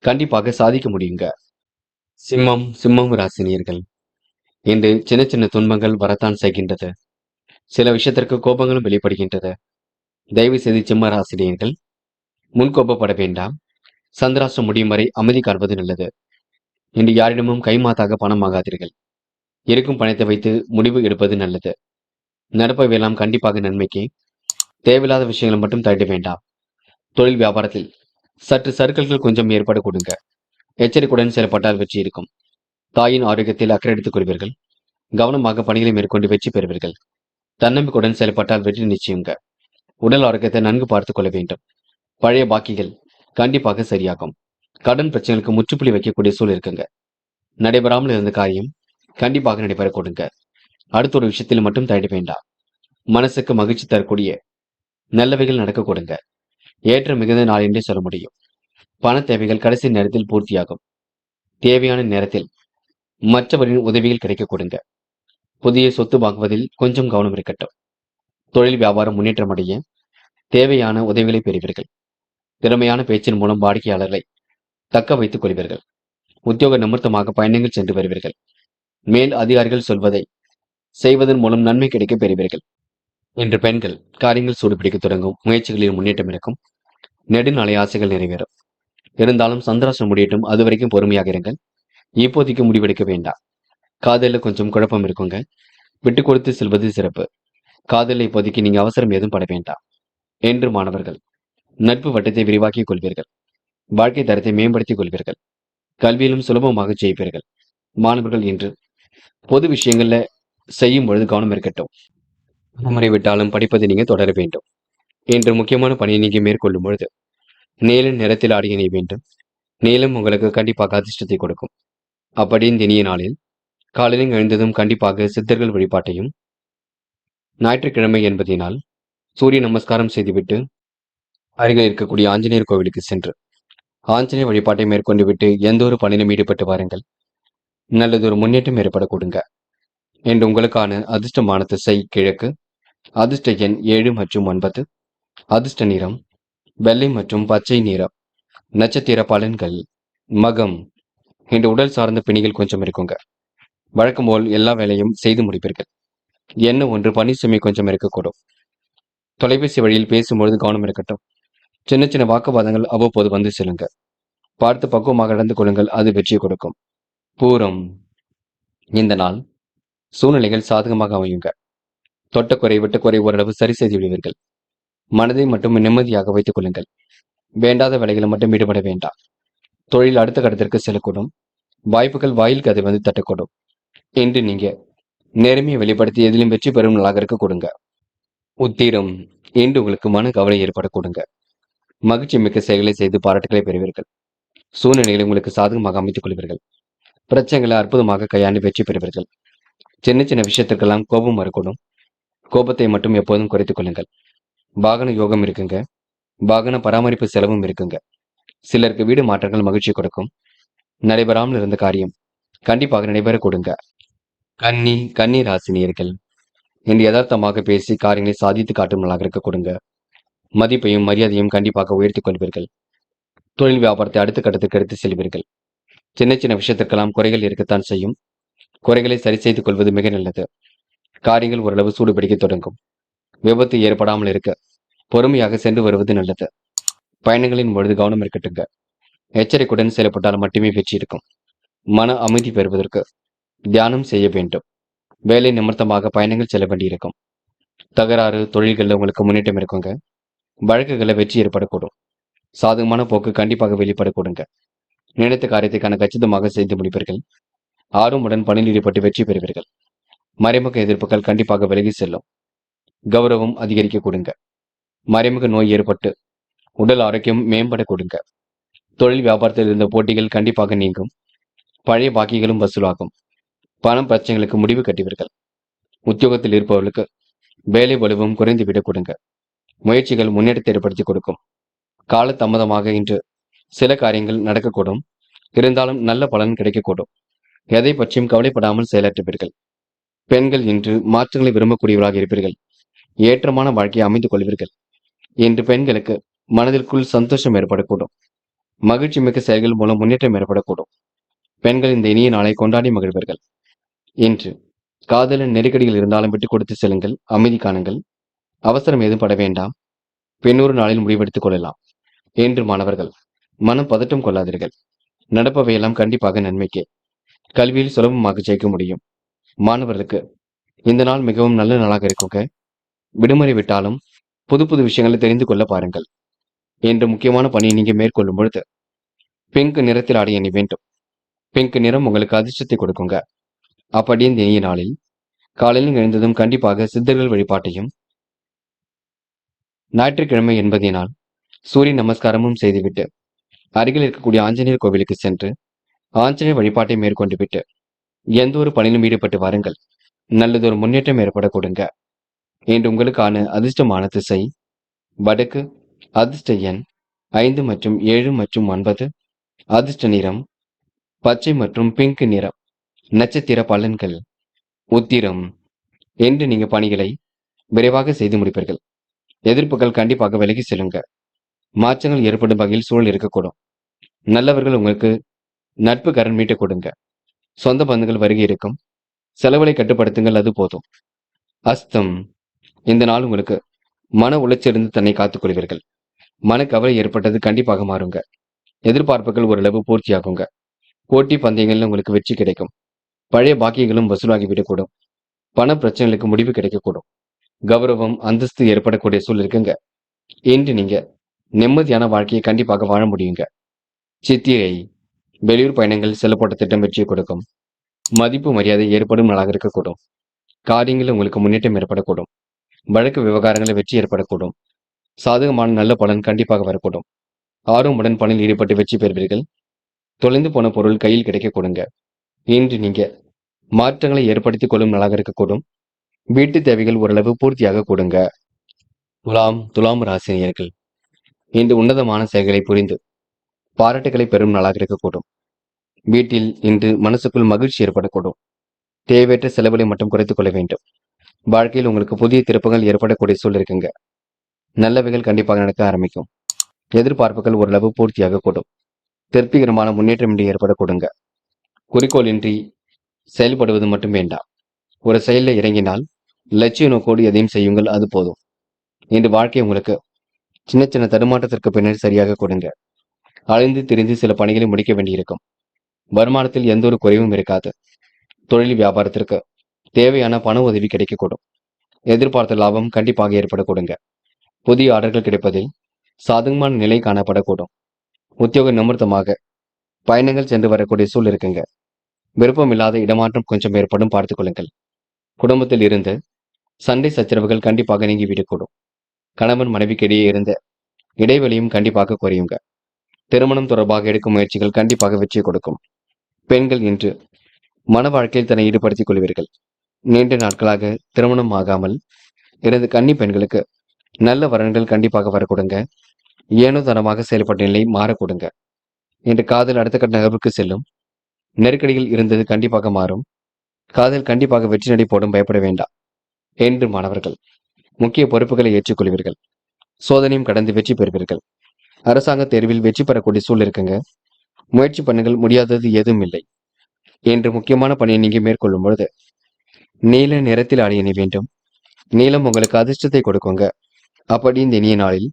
கண்டிப்பாக சாதிக்க முடியுங்க. சிம்மம் ராசினியர்கள். இன்று சின்ன சின்ன துன்பங்கள் வரத்தான் செய்கின்றது. சில விஷயத்திற்கு கோபங்களும் வெளிப்படுகின்றது. தயவு செய்து சிம்ம ராசினியர்கள் முன்கோபப்பட வேண்டாம். சந்திராஷ்டிரம் முடியும் வரை அமைதி காண்பது நல்லது. இன்று யாரிடமும் கைமாத்தாக பணம் ஆகாதீர்கள். இருக்கும் பணத்தை வைத்து முடிவு எடுப்பது நல்லது. நடப்பவையெல்லாம் கண்டிப்பாக நன்மைக்கு. தேவையில்லாத விஷயங்களை மட்டும் தவிட வேண்டாம். தொழில் வியாபாரத்தில் சற்று சறுக்கல்கள் கொஞ்சம் ஏற்பட கொடுங்க. எச்சரிக்கையுடன் செயல்பட்டால் வெற்றி இருக்கும். தாயின் ஆரோக்கியத்தில் அக்கறை எடுத்துக் கொள்வீர்கள். கவனமாக பணிகளை மேற்கொண்டு வெற்றி பெறுவீர்கள். தன்னம்பிக்கையுடன் செயல்பட்டால் வெற்றி நிச்சயங்க. உடல் ஆரோக்கியத்தை நன்கு பார்த்துக் கொள்ள வேண்டும். பழைய பாக்கிகள் கண்டிப்பாக சரியாகும். கடன் பிரச்சனைகளுக்கு முற்றுப்புள்ளி வைக்கக்கூடிய சூழல் இருக்குங்க. நடைபெறாமல் இருந்த காரியம் கண்டிப்பாக நடைபெற கொடுங்க. அடுத்த ஒரு விஷயத்தில் மட்டும் தவிட வேண்டாம். மனசுக்கு மகிழ்ச்சி தரக்கூடிய நல்லவைகள் நடக்க கொடுங்க. ஏற்ற மிகுந்த நாள் என்றே சொல்ல முடியும். பண தேவைகள் கடைசி நேரத்தில் பூர்த்தியாகும். தேவையான நேரத்தில் மற்றவரின் உதவிகள் கிடைக்க கொடுங்க. புதிய சொத்து வாங்குவதில் கொஞ்சம் கவனம் இருக்கட்டும். தொழில் வியாபாரம் முன்னேற்றம் அடைய தேவையான உதவிகளை பெறுவீர்கள். திறமையான பேச்சின் மூலம் வாடிக்கையாளர்களை தக்க வைத்துக் கொள்வீர்கள். உத்தியோக நிமித்தமாக பயணங்கள் சென்று வருவீர்கள். மேல் அதிகாரிகள் சொல்வதை செய்வதன் மூலம் நன்மை கிடைக்க பெறுவீர்கள். இன்று பெண்கள் காரியங்கள் சூடுபிடிக்க தொடங்கும். முயற்சிகளில் முன்னேற்றம் இருக்கும். நெடுநாளை ஆசைகள் நிறைவேறும். இருந்தாலும் சந்திராஷ்டிரம் முடியட்டும், அது வரைக்கும் பொறுமையாக இருங்கள். இப்போதைக்கு முடிவெடுக்க வேண்டாம். காதலில் கொஞ்சம் குழப்பம் இருக்குங்க. விட்டு கொடுத்து செல்வது சிறப்பு. காதலில் இப்போதைக்கு நீங்க அவசரம் ஏதும் பட வேண்டாம். என்று மாணவர்கள் நட்பு வட்டத்தை விரிவாக்கிக் கொள்வீர்கள். வாழ்க்கை தரத்தை மேம்படுத்திக் கொள்வீர்கள். கல்வியிலும் சுலபமாக ஜெயிப்பீர்கள். மாணவர்கள் இன்று பொது விஷயங்கள்ல செய்யும் பொழுது கவனம் இருக்கட்டும். முறை விட்டாலும் படிப்பதை நீங்க தொடர வேண்டும். இன்று முக்கியமான பணியை நீங்க மேற்கொள்ளும் பொழுது நீல நிறத்தில் ஆடை அணிய வேண்டும். நீலம் உங்களுக்கு கண்டிப்பாக அதிர்ஷ்டத்தை கொடுக்கும். அப்படி இந்த இனிய நாளில் காலையில் எழுந்ததும் கண்டிப்பாக சித்தர்கள் வழிபாட்டையும், ஞாயிற்றுக்கிழமை என்பதினால் சூரிய நமஸ்காரம் செய்துவிட்டு அருகில் இருக்கக்கூடிய ஆஞ்சநேயர் கோவிலுக்கு சென்று ஆஞ்சநேயர் வழிபாட்டை மேற்கொண்டு விட்டு எந்த ஒரு பணியிலும் ஈடுபட்டு வாருங்கள். நல்லதொரு முன்னேற்றம் ஏற்பட கொடுங்க. என்று உங்களுக்கான அதிர்ஷ்டமான திசை கிழக்கு. அதிர்ஷ்ட எண் 7 மற்றும் 9. அதிர்ஷ்ட நிறம் வெள்ளை மற்றும் பச்சை நிறம். நட்சத்திர பலன்கள் மகம். இன்று உடல் சார்ந்த பிணிகள் கொஞ்சம் இருக்குங்க. வழக்கம் போல் எல்லா வேலையும் செய்து முடிப்பீர்கள். என்ன ஒன்று பணி சுமை கொஞ்சம் இருக்கக்கூடும். தொலைபேசி வழியில் பேசும்பொழுது கவனம் இருக்கட்டும். சின்ன சின்ன வாக்குவாதங்கள் அவ்வப்போது வந்து செல்லுங்க. பார்த்து பக்குவமாக நடந்து கொள்ளுங்கள், அது வெற்றியை கொடுக்கும். பூரம். இந்த நாள் சூழ்நிலைகள் சாதகமாக அமையுங்க. தொட்ட குறை விட்ட குறை ஓரளவு சரி செய்து விடுவீர்கள். மனதை மட்டும் நிம்மதியாக வைத்துக் கொள்ளுங்கள். வேண்டாத வேலைகளை மட்டும் ஈடுபட வேண்டாம். தொழில் அடுத்த கட்டத்திற்கு செல்லக்கூடும். வாய்ப்புகள் வாயில் கதை வந்து தட்டக்கூடும். இன்று நீங்க நேர்மையை வெளிப்படுத்தி எதிலும் வெற்றி பெறும் நாளாக இருக்க கொடுங்க. உத்திரம். இன்று உங்களுக்கு மன கவலை ஏற்பட கொடுங்க. மகிழ்ச்சி மிக்க செயல்களை செய்து பாராட்டுகளை பெறுவீர்கள். சூழ்நிலைகளை உங்களுக்கு சாதகமாக அமைத்துக் கொள்வீர்கள். பிரச்சனைகளை அற்புதமாக கையாண்டு வெற்றி பெறுவீர்கள். சின்ன சின்ன விஷயத்திற்கெல்லாம் கோபம் வரக்கூடும். கோபத்தை மட்டும் எப்போதும் குறைத்துக் கொள்ளுங்கள். வாகன யோகம் இருக்குங்க. வாகன பராமரிப்பு செலவும் இருக்குங்க. சிலருக்கு வீடு மாற்றங்கள் மகிழ்ச்சி கொடுக்கும். நடைபெறாமல் இருந்த காரியம் கண்டிப்பாக நடைபெற கொடுங்க. கன்னி ராசினியர்கள் இன்று யதார்த்தமாக பேசி காரியங்களை சாதித்து காட்டும் நாளாக இருக்க கொடுங்க. மதிப்பையும் மரியாதையும் கண்டிப்பாக உயர்த்திக் கொள்வீர்கள். தொழில் வியாபாரத்தை அடுத்த கட்டத்துக்கு எடுத்து செல்வீர்கள். சின்ன சின்ன விஷயத்திற்கெல்லாம் குறைகள் இருக்கத்தான் செய்யும். குறைகளை சரி செய்து கொள்வது மிக நல்லது. காரியங்கள் ஓரளவு சூடுபிடிக்க தொடங்கும். விபத்து ஏற்படாமல் இருக்க பொறுமையாக சென்று வருவது நல்லது. பயணங்களின் பொழுது கவனம் இருக்கட்டுங்க. எச்சரிக்கையுடன் செயல்பட்டால் மட்டுமே வெற்றி இருக்கும். மன அமைதி பெறுவதற்கு தியானம் செய்ய வேண்டும். வேலை நிமித்தமாக பயணங்கள் செல்ல வேண்டியிருக்கும். தகராறு தொழில்களில் உங்களுக்கு முன்னேற்றம் இருக்குங்க. வழக்குகளை வெற்றி ஏற்படக்கூடும். சாதகமான போக்கு கண்டிப்பாக வெளிப்படக்கூடுங்க. நினைத்த காரியத்தை கச்சிதமாக செய்து முடிப்பீர்கள். ஆர்வமுடன் பணியில் ஈடுபட்டு வெற்றி பெறுவீர்கள். மறைமுக எதிர்ப்புகள் கண்டிப்பாக விலகி செல்லும். கௌரவம் அதிகரிக்க கொடுங்க. மறைமுக நோய் ஏற்பட்டு உடல் ஆரோக்கியம் மேம்பட கொடுங்க. தொழில் வியாபாரத்தில் இருந்த போட்டிகள் கண்டிப்பாக நீங்கும். பழைய பாக்கிகளும் வசூலாகும். பணம் பிரச்சனைகளுக்கு முடிவு கட்டுவீர்கள். உத்தியோகத்தில் இருப்பவர்களுக்கு வேலை வலுவும் குறைந்துவிடக் கொடுங்க. முயற்சிகள் முன்னேற்றத்தை ஏற்படுத்தி கொடுக்கும். கால தாமதமாக இன்று சில காரியங்கள் நடக்கக்கூடும். இருந்தாலும் நல்ல பலன் கிடைக்கக்கூடும். எதை பற்றியும் கவலைப்படாமல் செயலாற்றுவீர்கள். பெண்கள் இன்று மாற்றங்களை விரும்பக்கூடியவர்களாக இருப்பீர்கள். ஏற்றமான வாழ்க்கையை அமைந்து கொள்வீர்கள். இன்று பெண்களுக்கு மனதிற்குள் சந்தோஷம் ஏற்படக்கூடும். மகிழ்ச்சி மிக்க செயல்கள் மூலம் முன்னேற்றம் ஏற்படக்கூடும். பெண்கள் இந்த இனிய நாளை கொண்டாடி மகிழ்வீர்கள். இன்று காதலின் நெருக்கடிகள் இருந்தாலும் விட்டுக் கொடுத்து செல்லுங்கள். அமைதி காணுங்கள். அவசரம் எதுவும் பட வேண்டாம். பின்னொரு நாளில் முடிவெடுத்துக் கொள்ளலாம். என்று மாணவர்கள் மனம் பதட்டம் கொள்ளாதீர்கள். நடப்பவையெல்லாம் கண்டிப்பாக நன்மைக்கே. கல்வியில் சுலபமாக ஜெயிக்க முடியும். மாணவர்களுக்கு இந்த நாள் மிகவும் நல்ல நாளாக இருக்குங்க. விடுமுறை விட்டாலும் புது புது விஷயங்களை தெரிந்து கொள்ள பாருங்கள். என்று முக்கியமான பணியை நீங்க மேற்கொள்ளும் பொழுது பிங்க் நிறத்தில் ஆடை அணி வேண்டும். பிங்க் நிறம் உங்களுக்கு அதிர்ஷ்டத்தை கொடுக்குங்க. அப்படி இந்த இனிய நாளில் காலையில் எழுந்ததும் கண்டிப்பாக சித்தர்கள் வழிபாட்டையும், ஞாயிற்றுக்கிழமை என்பதினால் சூரிய நமஸ்காரமும் செய்துவிட்டு அருகில் இருக்கக்கூடிய ஆஞ்சநேயர் கோவிலுக்கு சென்று ஆஞ்சநேயர் வழிபாட்டை மேற்கொண்டு விட்டு எந்த ஒரு பணியிலும் ஈடுபட்டு வாருங்கள். நல்லதொரு முன்னேற்றம் ஏற்பட கொடுங்க. இன்று உங்களுக்கான அதிர்ஷ்டமான திசை வடக்கு. அதிர்ஷ்ட எண் 5 மற்றும் 7 மற்றும் 9. அதிர்ஷ்ட நிறம் பச்சை மற்றும் பிங்க் நிறம். நட்சத்திர பலன்கள். உத்திரம். என்று நீங்க பணிகளை விரைவாக செய்து முடிப்பீர்கள். எதிர்ப்புகள் கண்டிப்பாக விலகி செல்லுங்க. மாற்றங்கள் ஏற்படும் வகையில் சூழல் இருக்கக்கூடும். நல்லவர்கள் உங்களுக்கு நட்பு கரண் மீட்டு கொடுங்க. சொந்த பந்துகள் வருகை இருக்கும். செலவுகளை கட்டுப்படுத்துங்கள், அது போதும். அஸ்தம். இந்த நாள் உங்களுக்கு மன உளைச்சிலிருந்து தன்னை காத்துக் கொள்வீர்கள். மனக்கவலை ஏற்பட்டது கண்டிப்பாக மாறுங்க. எதிர்பார்ப்புகள் ஓரளவு பூர்த்தியாகுங்க. போட்டி பந்தயங்கள்ல உங்களுக்கு வெற்றி கிடைக்கும். பழைய பாக்கியங்களும் வசூலாகி விடக்கூடும். பண பிரச்சனைகளுக்கு முடிவு கிடைக்கக்கூடும். கௌரவம் அந்தஸ்து ஏற்படக்கூடிய சூழல் இருக்குங்க. இன்று நீங்க நிம்மதியான வாழ்க்கையை கண்டிப்பாக வாழ முடியுங்க. சித்திரை. வெளியூர் பயணங்கள் செல்லப்பட்ட திட்டம் வெற்றியை கொடுக்கும். மதிப்பு மரியாதை ஏற்படும் நாளாக இருக்கக்கூடும். காரியங்களில் உங்களுக்கு முன்னேற்றம் ஏற்படக்கூடும். வழக்கு விவகாரங்களில் வெற்றி ஏற்படக்கூடும். சாதகமான நல்ல பலன் கண்டிப்பாக வரக்கூடும். ஆர்வமுடன் பணியில் ஈடுபட்டு வெற்றி பெறுவீர்கள். தொலைந்து போன பொருள் கையில் கிடைக்க கொடுங்க. இன்று நீங்க மாற்றங்களை ஏற்படுத்திக் கொள்ளும் நாளாக இருக்கக்கூடும். வீட்டு தேவைகள் ஓரளவு பூர்த்தியாக கொடுங்க. துலாம் ராசினியர்கள் இன்று உன்னதமான செயல்களை புரிந்து பாராட்டுகளை பெறும் நாளாக இருக்கக்கூடும். வீட்டில் இன்று மனசுக்குள் மகிழ்ச்சி ஏற்படக்கூடும். தேவையற்ற செலவுகளை மட்டும் குறைத்துக் கொள்ள வேண்டும். வாழ்க்கையில் உங்களுக்கு புதிய திருப்பங்கள் ஏற்படக்கூடிய சூழல் இருக்குங்க. நல்லவைகள் கண்டிப்பாக நடக்க ஆரம்பிக்கும். எதிர்பார்ப்புகள் ஓரளவு பூர்த்தியாக கூடும். திருப்திகரமான முன்னேற்றம் இன்றி ஏற்படக்கூடுங்க. குறிக்கோள் இன்றி செயல்படுவது மட்டும் வேண்டாம். ஒரு செயலில் இறங்கினால் லட்சிய நோக்கோடு எதையும் செய்யுங்கள், அது போதும். இன்று வாழ்க்கை உங்களுக்கு சின்ன சின்ன தடுமாற்றத்திற்கு பின்னர் சரியாக கொடுங்க. அழிந்து திரிந்து சில பணிகளை முடிக்க வேண்டியிருக்கும். வருமானத்தில் எந்த ஒரு குறைவும் இருக்காது. தொழில் வியாபாரத்திற்கு தேவையான பண உதவி கிடைக்கக்கூடும். எதிர்பார்த்த லாபம் கண்டிப்பாக ஏற்படக்கூடுங்க. புதிய ஆர்டர்கள் கிடைப்பதில் சாதகமான நிலை காணப்படக்கூடும். உத்தியோக நிமித்தமாக பயணங்கள் சென்று வரக்கூடிய சூழல் இருக்குங்க. விருப்பமில்லாத இடமாற்றம் கொஞ்சம் ஏற்படும், பார்த்துக் கொள்ளுங்கள். குடும்பத்தில் இருந்து சண்டை சச்சரவுகள் கண்டிப்பாக நீங்கிவிடக்கூடும். கணவன் மனைவிக்கு இடையே இருந்த இடைவெளியும் கண்டிப்பாக குறையுங்க. திருமணம் தொடர்பாக எடுக்கும் முயற்சிகள் கண்டிப்பாக வெற்றி கொடுக்கும். பெண்கள் இன்று மன வாழ்க்கையில் தன்னை ஈடுபடுத்திக் கொள்வீர்கள். நீண்ட நாட்களாக திருமணம் ஆகாமல் இருந்த கன்னி பெண்களுக்கு நல்ல வரன்கள் கண்டிப்பாக வரக்கூடுங்க. ஏனோ தனமாக செயல்பட்ட நிலை மாறக்கூடுங்க. இன்று காதல் அடுத்த கட்ட நகர்வுக்கு செல்லும். நெருக்கடியில் இருந்தது கண்டிப்பாக மாறும். காதல் கண்டிப்பாக வெற்றி நடை போடும், பயப்பட வேண்டாம். என்று மாணவர்கள் முக்கிய பொறுப்புகளை ஏற்றுக்கொள்வீர்கள். சோதனையும் கடந்து வெற்றி பெறுவீர்கள். அரசாங்க தேர்வில் வெற்றி பெறக்கூடிய சூழல் இருக்குங்க. முயற்சி பண்ணுங்கள், முடியாதது எதுவும் இல்லை. என்று முக்கியமான பணியை நீங்க மேற்கொள்ளும் பொழுது நீல நிறத்தில் ஆடை அணி வேண்டும். நீலம் உங்களுக்கு அதிர்ஷ்டத்தை கொடுக்குங்க. அப்படி இந்த இனிய நாளில்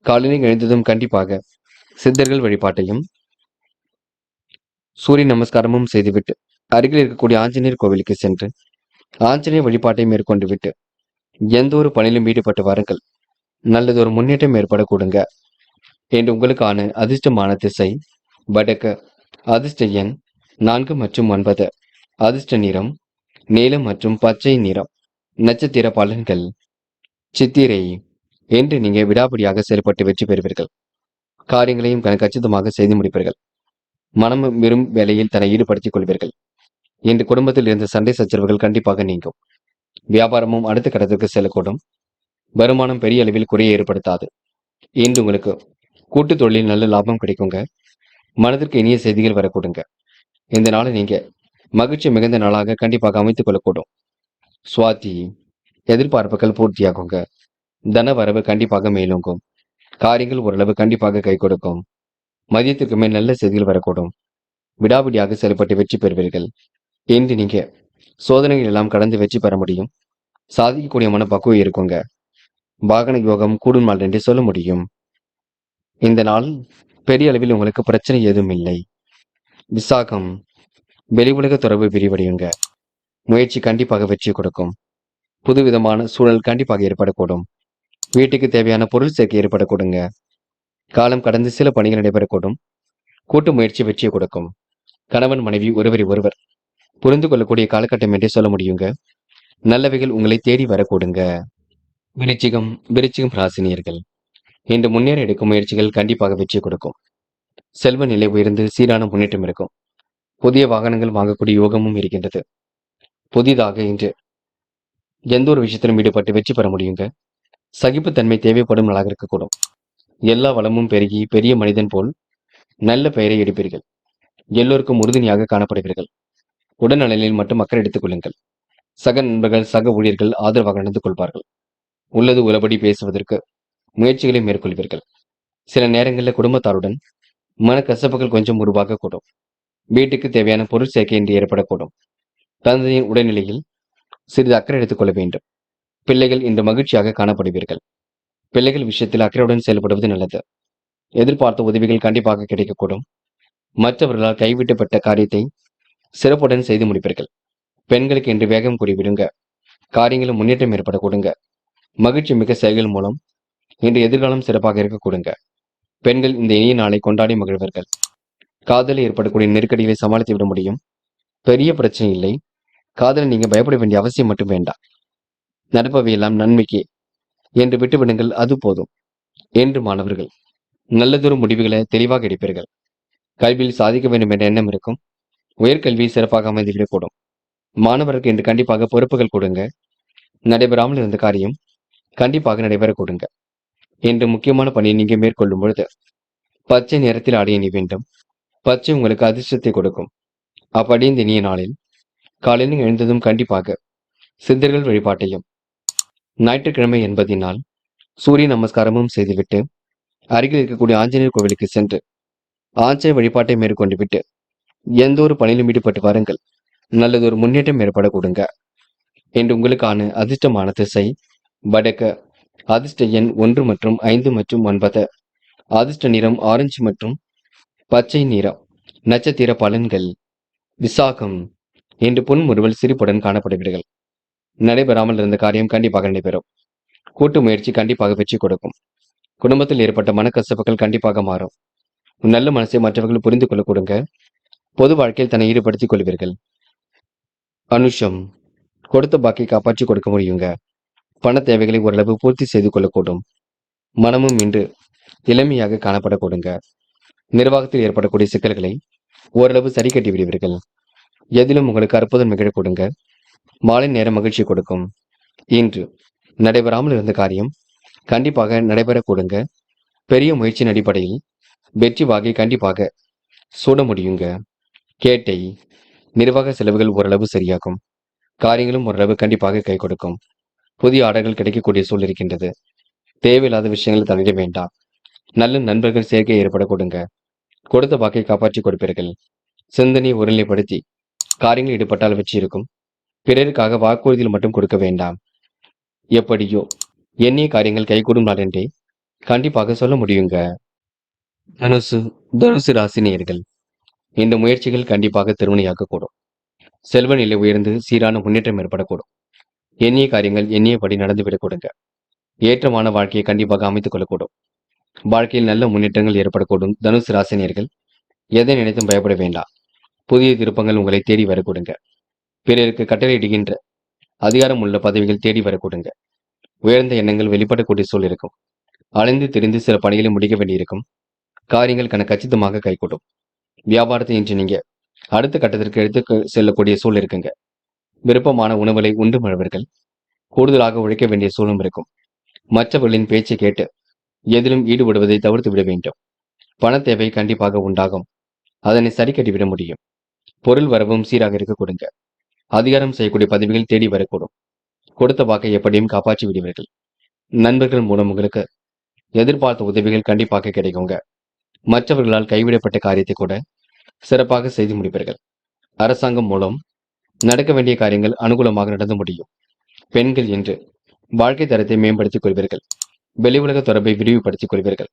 காலையில் எழுந்ததும் கண்டிப்பாக சித்தர்கள் வழிபாட்டையும், சூரிய நமஸ்காரமும் செய்துவிட்டு அருகில் இருக்கக்கூடிய ஆஞ்சநேயர் கோவிலுக்கு சென்று ஆஞ்சநேய வழிபாட்டை மேற்கொண்டு விட்டு எந்த ஒரு பணியிலும் ஈடுபட்டு வாருங்கள். நல்லதொரு முன்னேற்றம் ஏற்படக்கூடுங்க. என்று உங்களுக்கான அதிர்ஷ்டமான திசை வடக்கு. அதிர்ஷ்ட எண் 4 மற்றும் 9. அதிர்ஷ்ட நிறம் நீலம் மற்றும் பச்சை நிறம். நட்சத்திர பலன்கள். சித்திரை. என்று நீங்க விடாப்பிடியாக செயல்பட்டு வெற்றி பெறுவீர்கள். காரியங்களையும் கச்சிதமாக செய்து முடிப்பீர்கள். மனம் விரும் வேலையில் தன்னை ஈடுபடுத்திக் கொள்வீர்கள். இன்று குடும்பத்தில் இருந்த சண்டை சச்சரவுகள் கண்டிப்பாக நீங்கும். வியாபாரமும் அடுத்த கட்டத்திற்கு செல்லக்கூடும். வருமானம் பெரிய அளவில் குறைய ஏற்படுத்தாது. இன்று உங்களுக்கு கூட்டு தொழிலில் நல்ல லாபம் கிடைக்குங்க. மனதிற்கு இனிய செய்திகள் வரக்கூடுங்க. இந்த நாளை நீங்க மகிழ்ச்சி மிகுந்த நாளாக கண்டிப்பாக அமைத்துக் கொள்ளக்கூடும். சுவாதி. எதிர்பார்ப்புகள் பூர்த்தியாகுங்க. தன வரவு கண்டிப்பாக மேலோங்கும். காரியங்கள் ஓரளவு கண்டிப்பாக கை கொடுக்கும். மதியத்திற்கு மேல் நல்ல செய்திகள் வரக்கூடும். விடாபிடியாக செயல்பட்டு வெற்றி பெறுவீர்கள். இன்று நீங்க சோதனைகள் எல்லாம் கடந்து வெற்றி பெற முடியும். சாதிக்கக்கூடிய மனப்பக்குவம் இருக்குங்க. வாகன யோகம் கூடும் நாள் என்று சொல்ல முடியும். இந்த நாள் பெரிய அளவில் உங்களுக்கு பிரச்சனை ஏதும் இல்லை. விசாகம். வெளி உலக தொடர்பு விரிவடையுங்க. முயற்சி கண்டிப்பாக வெற்றி கொடுக்கும். புதுவிதமான சூழல் கண்டிப்பாக ஏற்படக்கூடும். வீட்டுக்கு தேவையான பொருள் சேர்க்கை ஏற்படக்கூடுங்க. காலம் கடந்து சில பணிகள் நடைபெறக்கூடும். கூட்டு முயற்சி வெற்றியை கொடுக்கும். கணவன் மனைவி ஒருவரை ஒருவர் புரிந்து கொள்ளக்கூடிய காலகட்டம் என்றே சொல்ல முடியுங்க. நல்லவைகள் உங்களை தேடி வரக்கூடுங்க. விருச்சிகம் ராசினியர்கள். இன்று முன்னேற எடுக்கும் முயற்சிகள் கண்டிப்பாக வெற்றி கொடுக்கும். செல்வ நிலை உயர்ந்து சீரான முன்னேற்றம் இருக்கும். புதிய வாகனங்கள் வாங்கக்கூடிய யோகமும் இருக்கின்றது. புதிதாக இன்று எந்த ஒரு விஷயத்திலும் ஈடுபட்டு வெற்றி பெற முடியுங்க. சகிப்புத்தன்மை தேவைப்படும் நாளாக இருக்கக்கூடும். எல்லா வளமும் பெருகி பெரிய மனிதன் போல் நல்ல பெயரை எடுப்பீர்கள். எல்லோருக்கும் உறுதுணையாக காணப்படுவீர்கள். உடல்நலனில் மட்டும் அக்கறை எடுத்துக் கொள்ளுங்கள். சக நண்பர்கள் சக ஊழியர்கள் ஆதரவாக நடந்து கொள்வார்கள். உள்ளது உள்ளபடி பேசுவதற்கு முயற்சிகளை மேற்கொள்வீர்கள். சில நேரங்களில் குடும்பத்தாருடன் மனக்கசப்புகள் கொஞ்சம் உருவாகக்கூடும். வீட்டுக்கு தேவையான பொருள் சேர்க்கை இன்று ஏற்படக்கூடும். தந்தையின் உடல்நிலையில் சிறிது அக்கறை எடுத்துக் கொள்ள வேண்டும். பிள்ளைகள் இன்று மகிழ்ச்சியாக காணப்படுவீர்கள். பிள்ளைகள் விஷயத்தில் அக்கறையுடன் செயல்படுவது நல்லது. எதிர்பார்த்த உதவிகள் கண்டிப்பாக கிடைக்கக்கூடும். மற்றவர்களால் கைவிட்டப்பட்ட காரியத்தை சிறப்புடன் செய்து முடிப்பீர்கள். பெண்களுக்கு இன்று வேகம் கூறிவிடுங்க. காரியங்களும் முன்னேற்றம் ஏற்படக்கூடுங்க. மகிழ்ச்சி மிக்க செயல்கள் மூலம் இன்று எதிர்காலம் சிறப்பாக இருக்கக்கூடுங்க. பெண்கள் இந்த இனிய நாளை கொண்டாடி மகிழ்வர்கள். காதலில் ஏற்படக்கூடிய நெருக்கடிகளை சமாளித்து விட முடியும். பெரிய பிரச்சனை இல்லை. காதலை நீங்க பயப்பட வேண்டிய அவசியம் மட்டும் வேண்டாம். நடப்பவையெல்லாம் நன்மைக்கு என்று விட்டுவிடுங்கள், அது போதும். என்று மாணவர்கள் நல்லதொரு முடிவுகளை தெளிவாக எடுப்பீர்கள். கல்வியில் சாதிக்க வேண்டும் என்ற எண்ணம் இருக்கும். உயர்கல்வி சிறப்பாக அமைந்துவிடக்கூடும். மாணவருக்கு இன்று கண்டிப்பாக பொறுப்புகள் கொடுங்க. நடைபெறாமல் இருந்த காரியம் கண்டிப்பாக நடைபெற கொடுங்க. இன்று முக்கியமான பணியை நீங்க மேற்கொள்ளும் பொழுது பச்சை நிறத்தில் ஆடை அணி வேண்டும். பச்சை உங்களுக்கு அதிர்ஷ்டத்தை கொடுக்கும். அப்படி இந்த இனிய நாளில் காலையில் எழுந்ததும் கண்டிப்பாக சித்தர்கள் வழிபாட்டையும், ஞாயிற்றுக்கிழமை என்பதினால் சூரிய நமஸ்காரமும் செய்துவிட்டு அருகில் இருக்கக்கூடிய ஆஞ்சநேயர் கோவிலுக்கு சென்று ஆஞ்சநேயர் வழிபாட்டை மேற்கொண்டு விட்டு எந்த ஒரு பணியிலும் ஈடுபட்டு வாருங்கள். நல்லதொரு முன்னேற்றம் ஏற்பட கொடுங்க. என்று உங்களுக்கான அதிர்ஷ்டமான திசை வடக்கு. அதிர்ஷ்ட எண் 1 மற்றும் 5 மற்றும் 9. அதிர்ஷ்ட நிறம் ஆரஞ்சு மற்றும் பச்சை நிறம். நட்சத்திர பலன்கள். விசாகம். இன்று புன்முறுவல் சிரிப்புடன் காணப்படுவீர்கள். நடைபெறாமல் இருந்த காரியம் கண்டிப்பாக நடைபெறும். கூட்டு முயற்சி கண்டிப்பாக வெற்றி கொடுக்கும். குடும்பத்தில் ஏற்பட்ட மனக்கசப்புகள் கண்டிப்பாக மாறும். நல்ல மனசை மற்றவர்கள் புரிந்து கொள்ள கொடுங்க. பொது வாழ்க்கையில் தன்னை ஈடுபடுத்திக் கொள்வீர்கள். அனுஷம். கொடுத்த பாக்கி காப்பாற்றி கொடுக்க முடியுங்க. பண தேவைகளை ஓரளவு பூர்த்தி செய்து கொள்ளக்கூடும். மனமும் இன்று இளமையாக காணப்பட கொடுங்க. நிர்வாகத்தில் ஏற்படக்கூடிய சிக்கல்களை ஓரளவு சரி கட்டி விடுவீர்கள். எதிலும் உங்களுக்கு அற்புதம் நிகழ கொடுங்க. மாலை நேரம் மகிழ்ச்சி கொடுக்கும். இன்று நடைபெறாமல் இருந்த காரியம் கண்டிப்பாக நடைபெற கொடுங்க. பெரிய முயற்சியின் அடிப்படையில் வெற்றி வாகை கண்டிப்பாக சூட முடியுங்க. கேட்டை. நிர்வாக செலவுகள் ஓரளவு சரியாகும். காரியங்களும் ஓரளவு கண்டிப்பாக கை கொடுக்கும். புதிய ஆர்டர்கள் கிடைக்கக்கூடிய சூழல் இருக்கின்றது. தேவையில்லாத விஷயங்களை தலையிட வேண்டாம். நல்ல நண்பர்கள் சேர்க்கை ஏற்பட கொடுங்க. கொடுத்த வாக்கை காப்பாற்றி கொடுப்பீர்கள். சிந்தனையை ஒருநிலைப்படுத்தி காரியங்கள் ஈடுபட்டால் வெற்றி இருக்கும். பிறருக்காக வாக்குறுதியில் மட்டும் கொடுக்க வேண்டாம். எப்படியோ எண்ணிய காரியங்கள் கைகூடும் நாள் என்றே கண்டிப்பாக சொல்ல முடியுங்க. தனுசு ராசினியர்கள். இந்த முயற்சிகள் கண்டிப்பாக திருமணியாக கூடும். செல்வ நிலை உயர்ந்து சீரான முன்னேற்றம் ஏற்படக்கூடும். எண்ணிய காரியங்கள் எண்ணியபடி நடந்துவிடக் கொடுங்க. ஏற்றமான வாழ்க்கையை கண்டிப்பாக அமைத்துக் கொள்ளக்கூடும். வாழ்க்கையில் நல்ல முன்னேற்றங்கள் ஏற்படக்கூடும். தனுசு ராசினியர்கள் எதை நினைத்தும் பயப்பட வேண்டாம். புதிய திருப்பங்கள் உங்களை தேடி வரக்கூடுங்க. பிறருக்கு கட்டளையிடுகின்ற அதிகாரம் உள்ள பதவிகள் தேடி வரக்கூடுங்க. உயர்ந்த எண்ணங்கள் வெளிப்படக்கூடிய சூழல் இருக்கும். அலைந்து திரிந்து சில பணிகளை முடிக்க வேண்டியிருக்கும். காரியங்கள் கச்சிதமாக கைகூடும். வியாபாரத்தை இன்று நீங்க அடுத்த கட்டத்திற்கு எடுத்து செல்லக்கூடிய சூழல் இருக்குங்க. விருப்பமான உணவுகளை உண்டு மழவர்கள் கூடுதலாக உழைக்க வேண்டிய சூழலும் இருக்கும். மற்றவர்களின் பேச்சை கேட்டு எதிலும் ஈடுபடுவதை தவிர்த்து விட வேண்டும். பண தேவை கண்டிப்பாக உண்டாகும். அதனை சரி கட்டிவிட முடியும். பொருள் வரவும் சீராக இருக்க கொடுங்க. அதிகாரம் செய்யக்கூடிய பதவிகள் தேடி வரக்கூடும். கொடுத்த வாக்கை எப்படியும் காப்பாற்றி விடுவீர்கள். நண்பர்கள் மூலம் உங்களுக்கு எதிர்பார்த்த உதவிகள் கண்டிப்பாக கிடைக்குங்க. மற்றவர்களால் கைவிடப்பட்ட காரியத்தை கூட சிறப்பாக செய்து முடிப்பீர்கள். அரசாங்கம் மூலம் நடக்க வேண்டிய காரியங்கள் அனுகூலமாக நடந்து முடியும். பெண்கள் என்று வாழ்க்கை தரத்தை மேம்படுத்திக் கொள்வீர்கள். வெளி உலக தொடர்பை விரிவுபடுத்திக் கொள்வீர்கள்.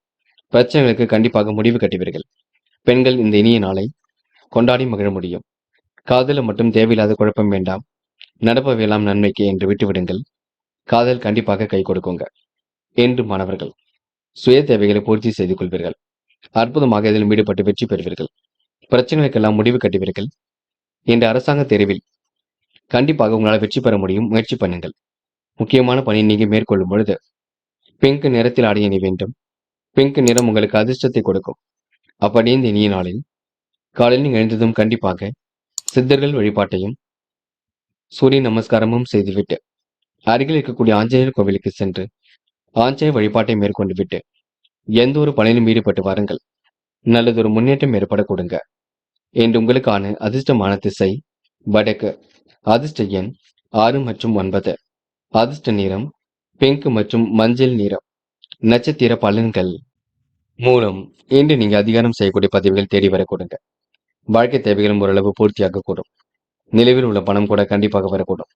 பிரச்சனைகளுக்கு கண்டிப்பாக முடிவு கட்டுவீர்கள். பெண்கள் இந்த இனிய நாளை கொண்டாடி மகிழ முடியும். காதல மட்டும் தேவையில்லாத குழப்பம் வேண்டாம். நடப்பவையெல்லாம் நன்மைக்கு என்று விட்டுவிடுங்கள். காதல் கண்டிப்பாக கை கொடுக்குங்க. என்று மாணவர்கள் சுய தேவைகளை பூர்த்தி செய்து கொள்வீர்கள். அற்புதமாக இதில் ஈடுபட்டு வெற்றி பெறுவீர்கள். பிரச்சனைகளுக்கெல்லாம் முடிவு கட்டுவீர்கள். இந்த அரசாங்க தேர்வில் கண்டிப்பாக உங்களால் வெற்றி பெற முடியும். முயற்சி பண்ணுங்கள். முக்கியமான பணியை நீங்க மேற்கொள்ளும் பொழுது பிங்க் நிறத்தில் ஆடை அணி வேண்டும். பிங்க் நிறம் உங்களுக்கு அதிர்ஷ்டத்தை கொடுக்கும். அப்படி இந்த இனிய நாளில் காலையில் எழுந்ததும் கண்டிப்பாக சித்தர்கள் வழிபாட்டையும் சூரிய நமஸ்காரமும் செய்துவிட்டு அருகில் இருக்கக்கூடிய ஆஞ்சநேயர் கோவிலுக்கு சென்று ஆஞ்சநேயர் வழிபாட்டை மேற்கொண்டு விட்டு எந்த ஒரு பணியிலும் ஈடுபட்டு வாருங்கள். நல்லதொரு முன்னேற்றம் ஏற்பட கொடுங்க. என்று உங்களுக்கான அதிர்ஷ்டமான திசை வடக்கு. அதிர்ஷ்ட எண் 6 மற்றும் 9. அதிர்ஷ்ட நிறம் பிங்க் மற்றும் மஞ்சள் நிறம். நட்சத்திர பலன்கள் மூலம் இன்று நீங்க அதிகாரம் செய்யக்கூடிய பதவிகள் தேடி வர கொடுங்க. வாழ்க்கை தேவைகளும் ஓரளவு பூர்த்தியாக கூடும். நிலவில் உள்ள பணம் கூட கண்டிப்பாக வரக்கூடும்.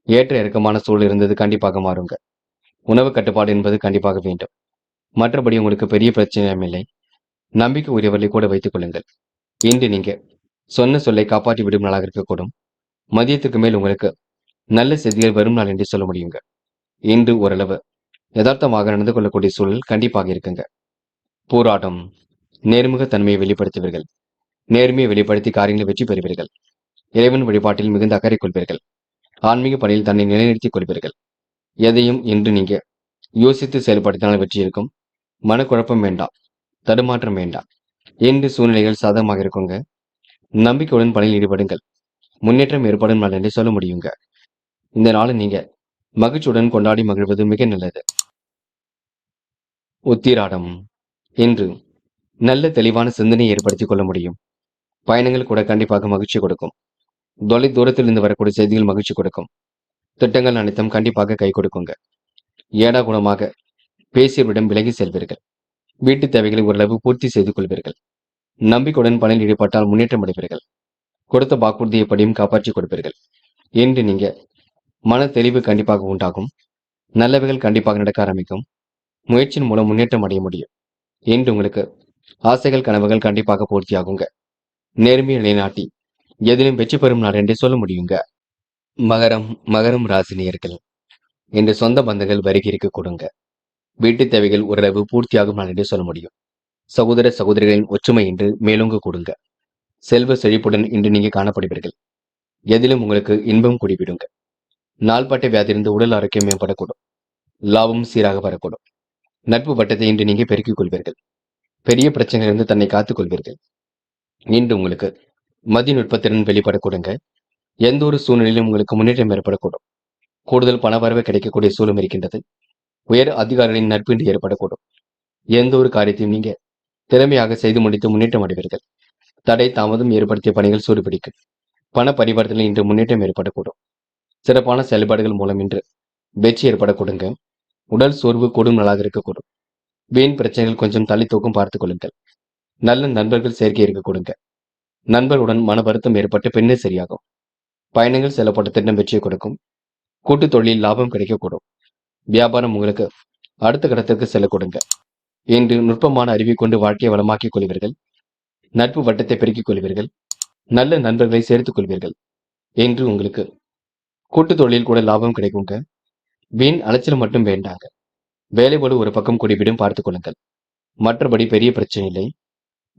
ஏற்ற இறக்கமான சூழல் இருந்தது கண்டிப்பாக மாறுங்க. உணவு கட்டுப்பாடு என்பது கண்டிப்பாக வேண்டும். மற்றபடி உங்களுக்கு பெரிய பிரச்சனையும் இல்லை. நம்பிக்கை உரியவர்களை கூட வைத்துக் கொள்ளுங்கள். இன்று நீங்க சொன்ன சொல்லை காப்பாற்றி விடும் நாளாக இருக்கக்கூடும். மதியத்துக்கு மேல் உங்களுக்கு நல்ல செய்திகள் வரும் நாள் என்று சொல்ல முடியுங்க. இன்று ஓரளவு யதார்த்தமாக நடந்து கொள்ளக்கூடிய சூழல் கண்டிப்பாக இருக்குங்க. போராட்டம் நேர்முக தன்மையை வெளிப்படுத்துவீர்கள். நேர்மையை வெளிப்படுத்தி காரியங்களை வெற்றி பெறுவீர்கள். இறைவன் வழிபாட்டில் மிகுந்த அக்கறை கொள்வீர்கள். ஆன்மீக பணியில் தன்னை நிலைநிறுத்திக் கொள்வீர்கள். எதையும் இன்று நீங்க யோசித்து செயல்படுத்தினால் வெற்றி இருக்கும். மனக்குழப்பம் வேண்டாம். தடுமாற்றம் வேண்டாம். இன்று சூழ்நிலைகள் சாதகமாக இருக்குங்க. நம்பிக்கையுடன் பணியில் ஈடுபடுங்கள். முன்னேற்றம் ஏற்படும் நாள் என்று சொல்ல முடியுங்க. இந்த நாளை நீங்க மகிழ்ச்சியுடன் கொண்டாடி மகிழ்வது மிக நல்லது. உத்திராடம் இன்று நல்ல தெளிவான சிந்தனையை ஏற்படுத்திக் கொள்ள முடியும். பயணங்கள் கூட கண்டிப்பாக மகிழ்ச்சி கொடுக்கும். தொலை தூரத்தில் இருந்து வரக்கூடிய செய்திகள் மகிழ்ச்சி கொடுக்கும். திட்டங்கள் அனைத்தும் கண்டிப்பாக கை கொடுக்குங்க. ஏடா குணமாக பேசியவரிடம் விலகி செல்வீர்கள். வீட்டு தேவைகளை ஓரளவு பூர்த்தி செய்து கொள்வீர்கள். நம்பிக்கையுடன் பணியில் ஈடுபட்டால் முன்னேற்றம் அடைவீர்கள். கொடுத்த வாக்குறுதி எப்படியும் காப்பாற்றிக் கொடுப்பீர்கள். என்று நீங்க மன தெளிவு கண்டிப்பாக உண்டாகும். நல்லவைகள் கண்டிப்பாக நடக்க ஆரம்பிக்கும். முயற்சியின் மூலம் முன்னேற்றம் அடைய முடியும். என்று உங்களுக்கு ஆசைகள் கனவுகள் கண்டிப்பாக பூர்த்தியாகுங்க. நேர்மையை நிலைநாட்டி எதிலும் வெற்றி பெறும் நாள் என்றே சொல்ல முடியுங்க. மகரம் ராசினியர்கள் என்று சொந்த பந்தங்கள் வருகைக்கு கொடுங்க. வீட்டு தேவைகள் ஓரளவு பூர்த்தியாகும் நாள் என்று சொல்ல முடியும். சகோதர சகோதரிகளின் ஒற்றுமை என்று மேலோங்க கொடுங்க. செல்வ செழிப்புடன் இன்று நீங்க காணப்படுவீர்கள். எதிலும் உங்களுக்கு இன்பம் குடிவிடுங்க. நாள்பட்ட வியாதியிலிருந்து உடல் ஆரோக்கியம் மேம்படக்கூடும். லாபம் சீராக வரக்கூடும். நட்பு வட்டத்தை இன்று நீங்க பெருக்கிக் கொள்வீர்கள். பெரிய பிரச்சனையிலிருந்து தன்னை காத்துக் கொள்வீர்கள். இன்று உங்களுக்கு மதிநுட்பத்திறன் வெளிப்படக்கூடுங்க. எந்த ஒரு சூழ்நிலையிலும் உங்களுக்கு முன்னேற்றம் ஏற்படக்கூடும். கூடுதல் பண வரவு கிடைக்கக்கூடிய சூழலும் இருக்கின்றது. உயர் அதிகாரிகளின் நட்பு இன்று ஏற்படக்கூடும். எந்த ஒரு காரியத்தையும் நீங்க திறமையாக செய்து முடித்து முன்னேற்றம் அடைவீர்கள். தடை தாமதம் ஏற்படுத்திய பணிகள் சூடுபிடிக்கும். பண பரிவர்த்தனை இன்று முன்னேற்றம் ஏற்படக்கூடும். சிறப்பான செயல்பாடுகள் மூலம் இன்று வெற்றி ஏற்படக்கூடுங்க. உடல் சோர்வு கூடும் நாளாக இருக்கக்கூடும். வீண் பிரச்சனைகள் கொஞ்சம் தள்ளி தூக்கம் பார்த்துக் கொள்ளுங்கள். நல்ல நண்பர்கள் சேர்க்கை இருக்க கொடுங்க. நண்பர்களுடன் மன வருத்தம் ஏற்பட்டு பின்னே சரியாகும். பயணங்கள் செல்லப்பட்ட திட்டம் வெற்றியை கொடுக்கும். கூட்டு தொழிலில் லாபம் கிடைக்கக்கூடும். வியாபாரம் உங்களுக்கு அடுத்த கட்டத்திற்கு செல்ல கொடுங்க. இன்று நுட்பமான அறிவை கொண்டு வாழ்க்கையை வளமாக்கிக் கொள்வீர்கள். நட்பு வட்டத்தை பெருக்கிக் கொள்வீர்கள். நல்ல நண்பர்களை சேர்த்துக் கொள்வீர்கள். என்று உங்களுக்கு கூட்டு தொழில் கூட லாபம் கிடைக்குங்க. வீண் அலைச்சல் மட்டும் வேண்டாங்க. வேலை போல ஒரு பக்கம் கூடிவிடும், பார்த்துக் கொள்ளுங்கள். மற்றபடி பெரிய பிரச்சனை இல்லை.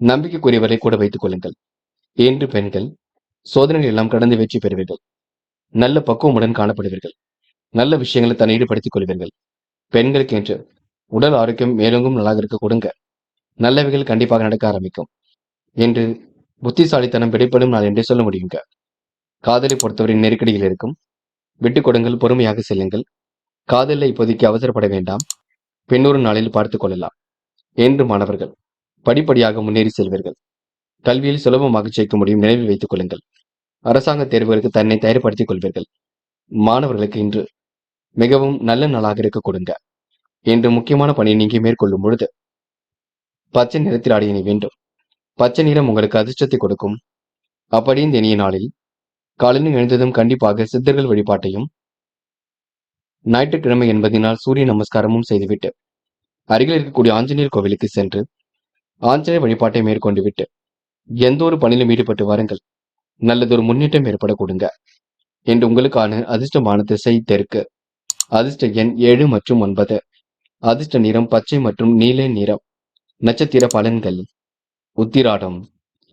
நம்பிக்கைக்குரியவரை கூட வைத்துக் கொள்ளுங்கள். என்று பெண்கள் சோதனைகள் எல்லாம் கடந்து வெற்றி பெறுவீர்கள். நல்ல பக்குவமுடன் காணப்படுவீர்கள். நல்ல விஷயங்களை தன்னை ஈடுபடுத்திக் கொள்வீர்கள். பெண்களுக்கு என்று உடல் ஆரோக்கியம் மேலோங்கும் நல்லாக இருக்க கொடுங்க. நல்லவைகள் கண்டிப்பாக நடக்க ஆரம்பிக்கும் என்று புத்திசாலித்தனம் வெளிப்படும் நாள் என்றே சொல்ல முடியுங்க. காதலை பொறுத்தவரை நெருக்கடியில் இருக்கும். விட்டுக் கொடுங்கள், பொறுமையாக செல்லுங்கள். காதலில் இப்போதைக்கு அவசரப்பட வேண்டாம். பின்னொரு நாளில் பார்த்துக் கொள்ளலாம் என்று மாணவர்கள் படிப்படியாக முன்னேறி செல்வீர்கள். கல்வியில் சுலபமாக ஜெயிக்க முடியும், நினைவில் வைத்துக் கொள்ளுங்கள். அரசாங்க தேர்வுகளுக்கு தன்னை தயார்படுத்திக் கொள்வீர்கள். மாணவர்களுக்கு இன்று மிகவும் நல்ல நாளாக இருக்க கொடுங்க. என்று முக்கியமான பணியை நீங்க மேற்கொள்ளும் பொழுது பச்சை நிறத்தில் ஆடிய வேண்டும். பச்சை நிறம் உங்களுக்கு அதிர்ஷ்டத்தை கொடுக்கும். அப்படி இந்த இனிய நாளில் காலையில் எழுந்ததும் கண்டிப்பாக சித்தர்கள் வழிபாட்டையும், ஞாயிற்றுக்கிழமை என்பதனால் சூரிய நமஸ்காரமும் செய்துவிட்டு அருகில் இருக்கக்கூடிய ஆஞ்சநேயர் கோவிலுக்கு சென்று ஆஞ்சநேயர் வழிபாட்டை மேற்கொண்டு விட்டு எந்த ஒரு பணியிலும் ஈடுபட்டு வாருங்கள். நல்லதொரு முன்னேற்றம் ஏற்பட கொடுங்க. என்று உங்களுக்கான அதிர்ஷ்டமான திசை தெற்கு. அதிர்ஷ்ட எண் 7 மற்றும் 9. அதிர்ஷ்ட நிறம் பச்சை மற்றும் நீல நிறம். நட்சத்திர பலன்கள். உத்திராடம்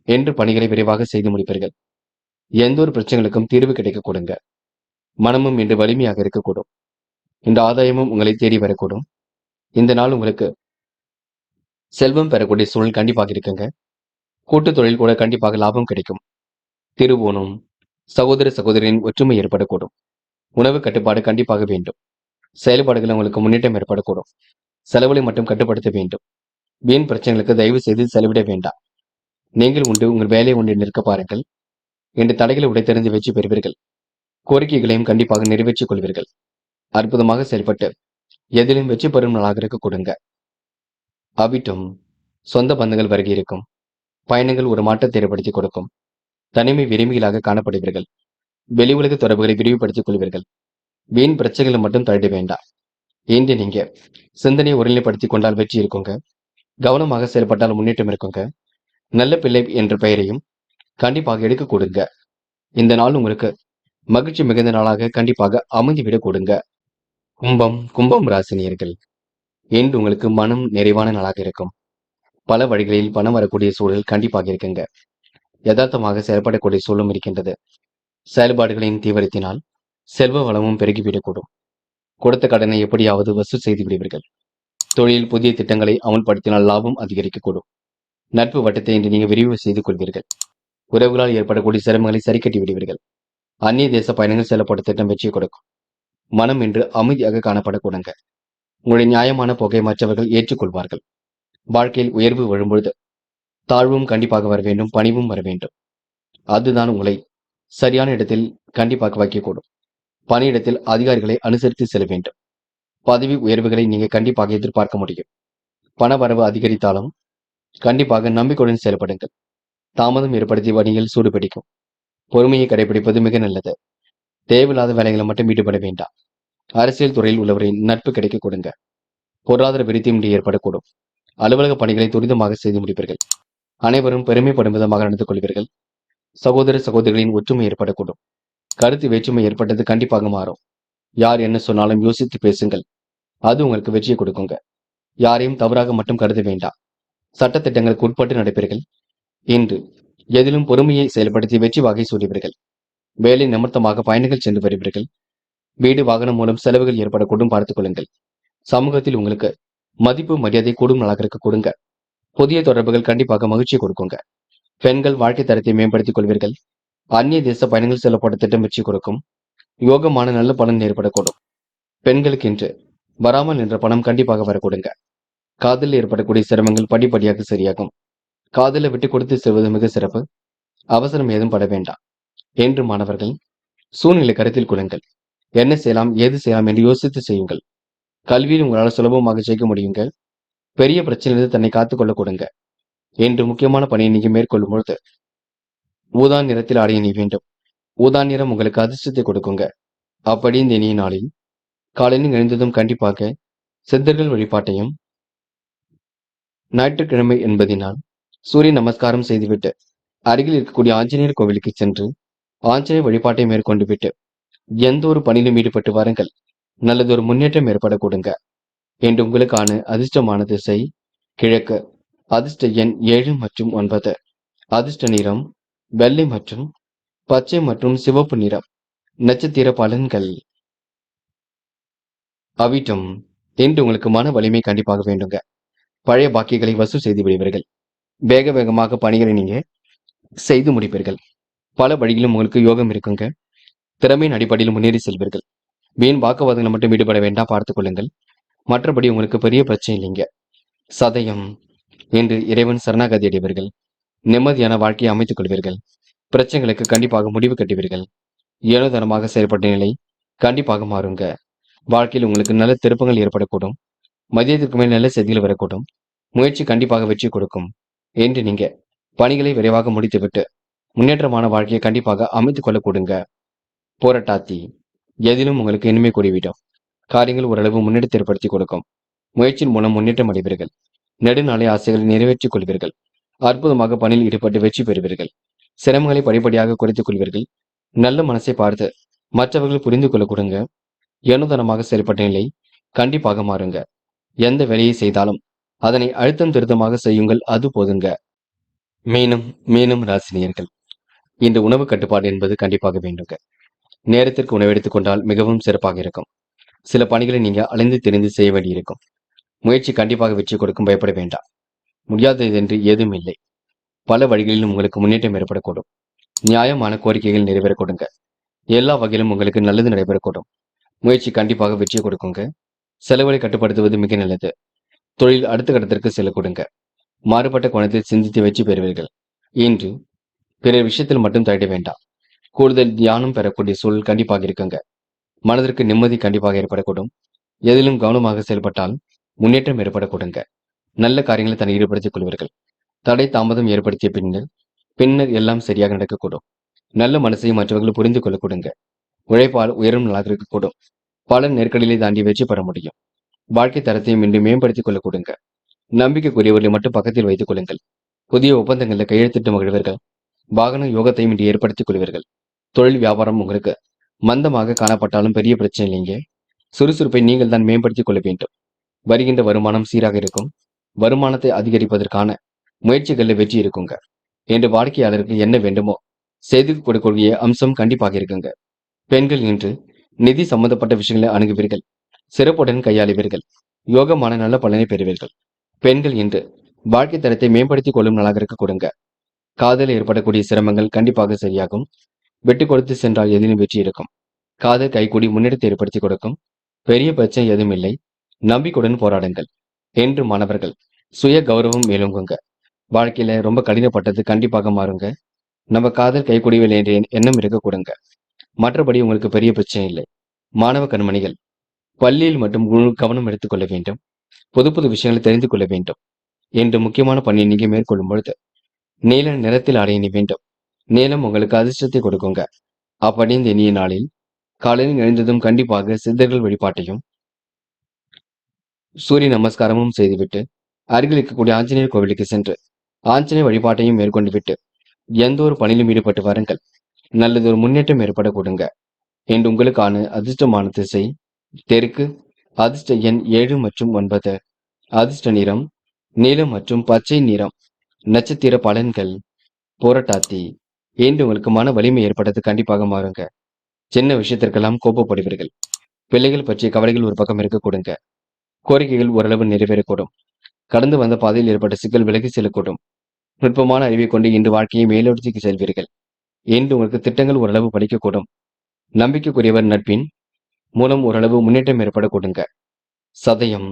என்று பணிகளை விரைவாக செய்து முடிப்பீர்கள். எந்த ஒரு பிரச்சனைகளுக்கும் தீர்வு கிடைக்க கொடுங்க. மனமும் இன்று வலிமையாக இருக்கக்கூடும். இந்த ஆதாயமும் உங்களை தேடி வரக்கூடும். இந்த நாள் உங்களுக்கு செல்வம் பெறக்கூடிய சூழல் கண்டிப்பாக இருக்குங்க. கூட்டு தொழில் கூட கண்டிப்பாக லாபம் கிடைக்கும். திருவோணம் சகோதர சகோதரின் ஒற்றுமை ஏற்படக்கூடும். உணவு கட்டுப்பாடு கண்டிப்பாக வேண்டும். செயல்பாடுகள் உங்களுக்கு முன்னேற்றம் ஏற்படக்கூடும். செலவுகளை மட்டும் கட்டுப்படுத்த வேண்டும். வீண் பிரச்சனைகளுக்கு தயவு செய்து செலவிட வேண்டாம். நீங்கள் உண்டு, உங்கள் வேலை ஒன்று நிற்க பாருங்கள். என்று தடைகளை உடைத்தெறிந்து வெற்றி பெறுவீர்கள். கோரிக்கைகளையும் கண்டிப்பாக நிறைவேற்றிக் கொள்வீர்கள். அற்புதமாக செயல்பட்டு எதிலும் வெற்றி பெறும் நாளாக இருக்க கொடுங்க. அவிட்டம் சொந்த பந்தங்கள் வருகை இருக்கும். பயணங்கள் ஒரு மாற்றத்தை ஏற்படுத்திக் கொடுக்கும். தனிமை விரும்பிகளாக காணப்படுவீர்கள். வெளி உலக தொடர்புகளை விரிவுபடுத்திக் கொள்வீர்கள். வீண் பிரச்சனைகளை மட்டும் தள்ளிட வேண்டாம். இன்று நீங்க சிந்தனையை ஒருநிலைப்படுத்திக் கொண்டால் வெற்றி இருக்குங்க. கவனமாக செயல்பட்டால் முன்னேற்றம் இருக்குங்க. நல்ல பிள்ளை என்ற பெயரையும் கண்டிப்பாக எடுக்க கொடுங்க. இந்த நாள் உங்களுக்கு மகிழ்ச்சி மிகுந்த நாளாக கண்டிப்பாக அமைந்துவிடக் கொடுங்க. கும்பம் ராசினியர்கள் என்று உங்களுக்கு மனம் நிறைவான நாளாக இருக்கும். பல வழிகளில் பணம் வரக்கூடிய சூழல் கண்டிப்பாக இருக்குங்க. யதார்த்தமாக செயல்படக்கூடிய சூழலும் இருக்கின்றது. செயல்பாடுகளின் தீவிரத்தினால் செல்வ வளமும் பெருகிவிடக்கூடும். கொடுத்த கடனை எப்படியாவது வசூல் செய்து விடுவீர்கள். தொழில் புதிய திட்டங்களை அமல்படுத்தினால் லாபம் அதிகரிக்கக்கூடும். நட்பு வட்டத்தை இன்று நீங்கள் விரிவு செய்து கொள்வீர்கள். உறவுகளால் ஏற்படக்கூடிய சிரமங்களை சரி கட்டி விடுவீர்கள். அந்நிய தேச பயணங்கள் செல்லப்பட்ட திட்டம் வெற்றியை கொடுக்கும். மனம் இன்று அமைதியாக காணப்படக்கூடுங்க. உங்களுடைய நியாயமான போக்கை மற்றவர்கள் ஏற்றுக்கொள்வார்கள். வாழ்க்கையில் உயர்வு வரும்பொழுது தாழ்வும் கண்டிப்பாக வர வேண்டும், பணிவும் வர வேண்டும். அதுதான் உங்களை சரியான இடத்தில் கண்டிப்பாக வைக்கக்கூடும். பணியிடத்தில் அதிகாரிகளை அனுசரித்து செல்ல வேண்டும். பதவி உயர்வுகளை நீங்க கண்டிப்பாக எதிர்பார்க்க முடியும். பண வரவு அதிகரித்தாலும் கண்டிப்பாக நம்பிக்கையுடன் செயல்படுங்கள். தாமதம் ஏற்படுத்தி வணியில் சூடுபிடிக்கும். பொறுமையை கடைபிடிப்பது மிக நல்லது. தேவையில்லாத வேலைகளை மட்டும் ஈடுபட வேண்டாம். அரசியல் துறையில் உள்ளவரின் நட்பு கிடைக்க கொடுங்க. பொருளாதார விருத்தியின்றி ஏற்படக்கூடும். அலுவலக பணிகளை துரிதமாக செய்து முடிப்பீர்கள். அனைவரும் பெருமைப்படும் விதமாக நடந்து கொள்வீர்கள். சகோதர சகோதரிகளின் ஒற்றுமை ஏற்படக்கூடும். கருத்து வேற்றுமை ஏற்பட்டது கண்டிப்பாக மாறும். யார் என்ன சொன்னாலும் யோசித்து பேசுங்கள். அது உங்களுக்கு வெற்றியை கொடுக்குங்க. யாரையும் தவறாக மட்டும் கருத வேண்டாம். சட்டத்திட்டங்களுக்கு உட்பட்டு நடப்பீர்கள். இன்று எதிலும் பொறுமையை செயல்படுத்தி வெற்றி வாகை சூடுவீர்கள். வேலை நிமித்தமாக பயணங்கள் சென்று வருவீர்கள். வீடு வாகனம் மூலம் செலவுகள் ஏற்படக்கூடும், பார்த்துக் கொள்ளுங்கள். சமூகத்தில் உங்களுக்கு மதிப்பு மரியாதை கூடும் நாளாக இருக்க கொடுங்க. புதிய தொடர்புகள் கண்டிப்பாக மகிழ்ச்சியை கொடுக்குங்க. பெண்கள் வாழ்க்கை தரத்தை மேம்படுத்திக் கொள்வீர்கள். அந்நிய தேச பயணங்கள் செல்லப்பட்ட திட்டம் வெற்றி கொடுக்கும். யோகமான நல்ல பலன் ஏற்படக்கூடும். பெண்களுக்கு இன்று வராமல் நின்ற பணம் கண்டிப்பாக வரக்கூடுங்க. காதலில் ஏற்படக்கூடிய சிரமங்கள் படிப்படியாக சரியாகும். காதலை விட்டு கொடுத்து செல்வது மிக சிறப்பு. அவசரம் ஏதும் பட வேண்டாம் என்று மாணவர்கள் சூழ்நிலை கருத்தில் கொள்ளுங்கள். என்ன செய்யலாம், ஏது செய்யலாம் என்று யோசித்து செய்யுங்கள். கல்வியில் உங்களால் சுலபமாக ஜெயிக்க முடியுங்க. பெரிய பிரச்சனையிலிருந்து தன்னை காத்துக் கொள்ள கொடுங்க. என்று முக்கியமான பணியை நீங்க மேற்கொள்ளும் பொழுது ஊதா நிறத்தில் ஆடைய நீ வேண்டும். ஊதா நிறம் உங்களுக்கு அதிர்ஷ்டத்தை கொடுக்குங்க. அப்படி இந்த இனிய நாளில் காலையில் எழுந்ததும் கண்டிப்பாக சித்தர்கள் வழிபாட்டையும், ஞாயிற்றுக்கிழமை என்பதினால் சூரிய நமஸ்காரம் செய்துவிட்டு அருகில் இருக்கக்கூடிய ஆஞ்சநேயர் கோவிலுக்கு சென்று ஆஞ்சநேய வழிபாட்டை மேற்கொண்டு விட்டு எந்த ஒரு பணியிலும் ஈடுபட்டு வாருங்கள். நல்லதொரு முன்னேற்றம் ஏற்பட கொடுங்க. என்று உங்களுக்கான அதிர்ஷ்டமான திசை கிழக்கு. அதிர்ஷ்ட எண் 7 மற்றும் 9. அதிர்ஷ்ட நிறம் வெள்ளை மற்றும் பச்சை மற்றும் சிவப்பு நிறம். நட்சத்திர பலன்கள். அவிட்டம். இன்று உங்களுக்கு மன வலிமை கண்டிப்பாக வேண்டுங்க. பழைய பாக்கிகளை வசூல் செய்து விடுவீர்கள். வேக வேகமாக பணிகளை நீங்க செய்து முடிப்பீர்கள். பல வழியிலும் உங்களுக்கு யோகம் இருக்குங்க. திறமையின் அடிப்படையில் முன்னேறி செல்வீர்கள். வீண் வாக்குவாதங்களை மட்டும் ஈடுபட வேண்டாம், பார்த்துக் கொள்ளுங்கள். மற்றபடி உங்களுக்கு பெரிய பிரச்சனை இல்லைங்க. சதயம். என்று இறைவன் சரணாகதி அடைவீர்கள். நிம்மதியான வாழ்க்கையை அமைத்துக் கொள்வீர்கள். பிரச்சனைகளுக்கு கண்டிப்பாக முடிவு கட்டுவீர்கள். ஏனோதனமாக செயல்பட்ட நிலை கண்டிப்பாக மாறுங்க. வாழ்க்கையில் உங்களுக்கு நல்ல திருப்பங்கள் ஏற்படக்கூடும். மதியத்திற்கு மேல் நல்ல செய்திகள் வரக்கூடும். முயற்சி கண்டிப்பாக வெற்றி கொடுக்கும். என்று நீங்க பணிகளை விரைவாக முடித்துவிட்டு முன்னேற்றமான வாழ்க்கையை கண்டிப்பாக அமைத்துக் கொள்ள கொடுங்க. போராட்டாத்தி. எதிலும் உங்களுக்கு இனிமை கூடிவிடும். காரியங்கள் ஓரளவு முன்னேற்றத்தை ஏற்படுத்தி கொடுக்கும். முயற்சியின் மூலம் முன்னேற்றம் அடைவீர்கள். நெடுநாளை ஆசைகளை நிறைவேற்றிக் கொள்வீர்கள். அற்புதமாக பணியில் ஈடுபட்டு வெற்றி பெறுவீர்கள். சிரமங்களை படிப்படியாக குறைத்துக் கொள்வீர்கள். நல்ல மனசை பார்த்து மற்றவர்கள் புரிந்து கொள்ள கொடுங்க. ஏனோதனமாக செயல்பட்ட நிலை கண்டிப்பாக மாறுங்க. எந்த வேலையை செய்தாலும் அதனை அழுத்தம் திருத்தமாக செய்யுங்கள், அது போதுங்க. மீனும் ராசினியர்கள். இந்த உணவு கட்டுப்பாடு என்பது கண்டிப்பாக வேண்டுங்க. நேரத்திற்கு உணவு எடுத்துக் கொண்டால் மிகவும் சிறப்பாக இருக்கும். சில பணிகளை நீங்க அலைந்து திரிந்து செய்ய வேண்டியிருக்கும். முயற்சி கண்டிப்பாக வெற்றி கொடுக்கும், பயப்பட வேண்டாம். முடியாதது என்று ஏதும் இல்லை. பல வழிகளிலும் உங்களுக்கு முன்னேற்றம் ஏற்படக்கூடும். நியாயமான கோரிக்கைகள் நிறைவேற கொடுங்க. எல்லா வகையிலும் உங்களுக்கு நல்லது நடைபெறக்கூடும். முயற்சி கண்டிப்பாக வெற்றி கொடுக்குங்க. செலவுகளை கட்டுப்படுத்துவது மிக நல்லது. தொழில் அடுத்த கட்டத்திற்கு செல்ல கொடுங்க. மாறுபட்ட கோணத்தில் சிந்தித்து வெற்றி பெறுவீர்கள். இன்று பிறர் விஷயத்தில் மட்டும் தலையிட வேண்டாம். கூடுதல் தியானம் பெறக்கூடிய சூழல் கண்டிப்பாக இருக்குங்க. மனதிற்கு நிம்மதி கண்டிப்பாக ஏற்படக்கூடும். எதிலும் கவனமாக செயல்பட்டால் முன்னேற்றம் ஏற்படக்கூடுங்க. நல்ல காரியங்களை தன்னை ஈடுபடுத்திக் கொள்வீர்கள். தடை தாமதம் ஏற்படுத்திய பின்னர் எல்லாம் சரியாக நடக்கக்கூடும். நல்ல மனசையும் மற்றவர்கள் புரிந்து கொள்ள கொடுங்க. உழைப்பால் உயரும் நாளாக இருக்கக்கூடும். பல நெருக்கடிகளை தாண்டி வெற்றி பெற முடியும். வாழ்க்கை தரத்தையும் இன்று மேம்படுத்திக் கொள்ள கொடுங்க. நம்பிக்கைக்குரியவர்களை மட்டும் பக்கத்தில் வைத்துக் கொள்ளுங்கள். புதிய ஒப்பந்தங்களில் கையெழுத்திட்டு மகிழ்வீர்கள். வாகன யோகத்தையும் இன்று ஏற்படுத்திக் கொள்வீர்கள். தொழில் வியாபாரம் உங்களுக்கு மந்தமாக காணப்பட்டாலும் பெரிய பிரச்சனை இல்லைங்க. சுறுசுறுப்பை நீங்கள் தான் மேம்படுத்திக் கொள்ள வேண்டும். வருகின்ற வருமானம் சீராக இருக்கும். வருமானத்தை அதிகரிப்பதற்கான முயற்சிகளில் வெற்றி இருக்குங்க. என்று வாடிக்கையாளருக்கு என்ன வேண்டுமோ செய்து கொடுக்கக்கூடிய அம்சம் கண்டிப்பாக இருக்குங்க. பெண்கள் இன்று நிதி சம்பந்தப்பட்ட விஷயங்களை அணுகுவீர்கள். சிறப்புடன் கையாளுவீர்கள். யோகமான நல்ல பலனை பெறுவீர்கள். பெண்கள் இன்று வாழ்க்கை தரத்தை மேம்படுத்திக் கொள்ளும் நாளாக இருக்க கொடுங்க. காதல் ஏற்படக்கூடிய சிரமங்கள் கண்டிப்பாக சரியாகும். விட்டு கொடுத்து சென்றால் எதிலும் வெற்றி இருக்கும். காதல் கைகூடி முன்னேற்றத்தை ஏற்படுத்தி கொடுக்கும். பெரிய பிரச்சனை எதுவும் இல்லை. நம்பிக்கையுடன் போராடுங்கள். என்று மாணவர்கள் சுய கௌரவம் மேலோங்குங்க. வாழ்க்கையில ரொம்ப கடினப்பட்டது கண்டிப்பாக மாறுங்க. நம்ம காதல் கைகூடியவில்லை என்ற எண்ணம் இருக்க கொடுங்க. மற்றபடி உங்களுக்கு பெரிய பிரச்சனை இல்லை. மாணவ கண்மணிகள் பள்ளியில் மட்டும் முழு கவனம் எடுத்துக்கொள்ள வேண்டும். புது புது விஷயங்களை தெரிந்து கொள்ள வேண்டும். என்று முக்கியமான பணியை நீங்க மேற்கொள்ளும் பொழுது நீல நிறத்தில் அடைய வேண்டும். நீளம் உங்களுக்கு அதிர்ஷ்டத்தை கொடுக்குங்க. அப்படி இந்த இனிய நாளில் காலையில் எழுந்ததும் கண்டிப்பாக சித்தர்கள் வழிபாட்டையும் சூரிய நமஸ்காரமும் செய்துவிட்டு அருகில் இருக்கக்கூடிய ஆஞ்சநேயர் கோவிலுக்கு சென்று ஆஞ்சநேயர் வழிபாட்டையும் மேற்கொண்டு விட்டு எந்த ஒரு பணியிலும் ஈடுபட்டு வாருங்கள். நல்லதொரு முன்னேற்றம் ஏற்பட கொடுங்க. என்று உங்களுக்கான அதிர்ஷ்டமான திசை தெற்கு. அதிர்ஷ்ட எண் 7 மற்றும் 9. அதிர்ஷ்ட நிறம் நீலம் மற்றும் பச்சை நிறம். நட்சத்திர பலன்கள். போராட்டாத்தி. இன்று உங்களுக்கு மன வலிமை ஏற்பட்டது கண்டிப்பாக மாறுங்க. சின்ன விஷயத்திற்கெல்லாம் கோபப்படுவீர்கள். பிள்ளைகள் பற்றிய கவலைகள் ஒரு பக்கம் இருக்க கொடுங்க. கோரிக்கைகள் ஓரளவு நிறைவேறக்கூடும். கடந்து வந்த பாதையில் ஏற்பட்ட சிக்கல் விலகி செல்லக்கூடும். நுட்பமான அறிவை கொண்டு இன்று வாழ்க்கையை மேலோட்டி செல்வீர்கள். இன்று உங்களுக்கு திட்டங்கள் ஓரளவு படிக்கக்கூடும். நம்பிக்கைக்குரியவர் நட்பின் மூலம் ஓரளவு முன்னேற்றம் ஏற்பட கொடுங்க. சதயம்.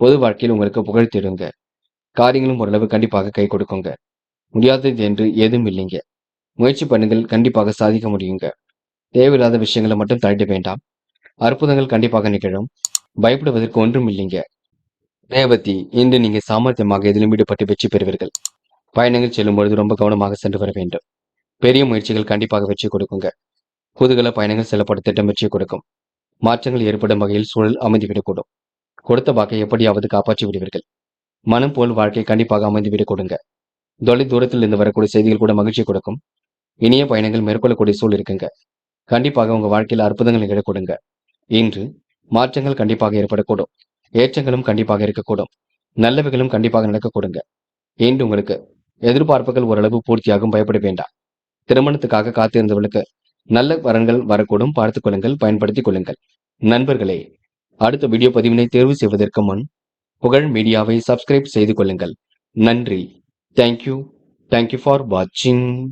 பொது வாழ்க்கையில் உங்களுக்கு புகழ் தேடுங்க. காரியங்களும் ஓரளவு கண்டிப்பாக கை கொடுக்குங்க. முடியாதது என்று ஏதும் இல்லைங்க. முயற்சி பண்ணுங்கள், கண்டிப்பாக சாதிக்க முடியுங்க. தேவையில்லாத விஷயங்களை மட்டும் தள்ளிட வேண்டாம். அற்புதங்கள் கண்டிப்பாக நிகழும். பயப்படுவதற்கு ஒன்றும் இல்லைங்க. ரேவதி. இன்று நீங்க சாமர்த்தியமாக எதிலும் ஈடுபட்டு வெற்றி பெறுவீர்கள். பயணங்கள் செல்லும் பொழுது ரொம்ப கவனமாக சென்று வர வேண்டும். பெரிய முயற்சிகள் கண்டிப்பாக வெற்றி கொடுக்குங்க. குதூகல பயணங்கள் செல்லப்பட்ட திட்டம் வெற்றி கொடுக்கும். மாற்றங்கள் ஏற்படும் வகையில் சூழல் அமைந்துவிடக்கூடும். கொடுத்த வாக்கை எப்படியாவது காப்பாற்றி விடுவீர்கள். மனம் போல் வாழ்க்கை கண்டிப்பாக அமைந்துவிடக் கொடுங்க. தொலை தூரத்தில் இருந்து வரக்கூடிய செய்திகள் கூட மகிழ்ச்சி கொடுக்கும். இனிய பயணங்கள் மேற்கொள்ளக்கூடிய சூழல் இருக்குங்க. கண்டிப்பாக உங்க வாழ்க்கையில அற்புதங்கள் நிகழக்கூடுங்க. இன்று மாற்றங்கள் கண்டிப்பாக ஏற்படக்கூடும். ஏற்றங்களும் கண்டிப்பாக இருக்கக்கூடும். நல்லவைகளும் கண்டிப்பாக நடக்கக்கூடுங்க. இன்று உங்களுக்கு எதிர்பார்ப்புகள் ஓரளவு பூர்த்தியாகும், பயப்பட வேண்டாம். திருமணத்துக்காக காத்திருந்தவர்களுக்கு நல்ல வரன்கள் வரக்கூடும், பார்த்துக் கொள்ளுங்கள், பயன்படுத்திக் கொள்ளுங்கள். நண்பர்களே, அடுத்த வீடியோ பதிவினை தேர்வு செய்வதற்கு முன் புகழ் மீடியாவை சப்ஸ்கிரைப் செய்து கொள்ளுங்கள். நன்றி. தேங்க்யூ ஃபார் வாட்சிங்.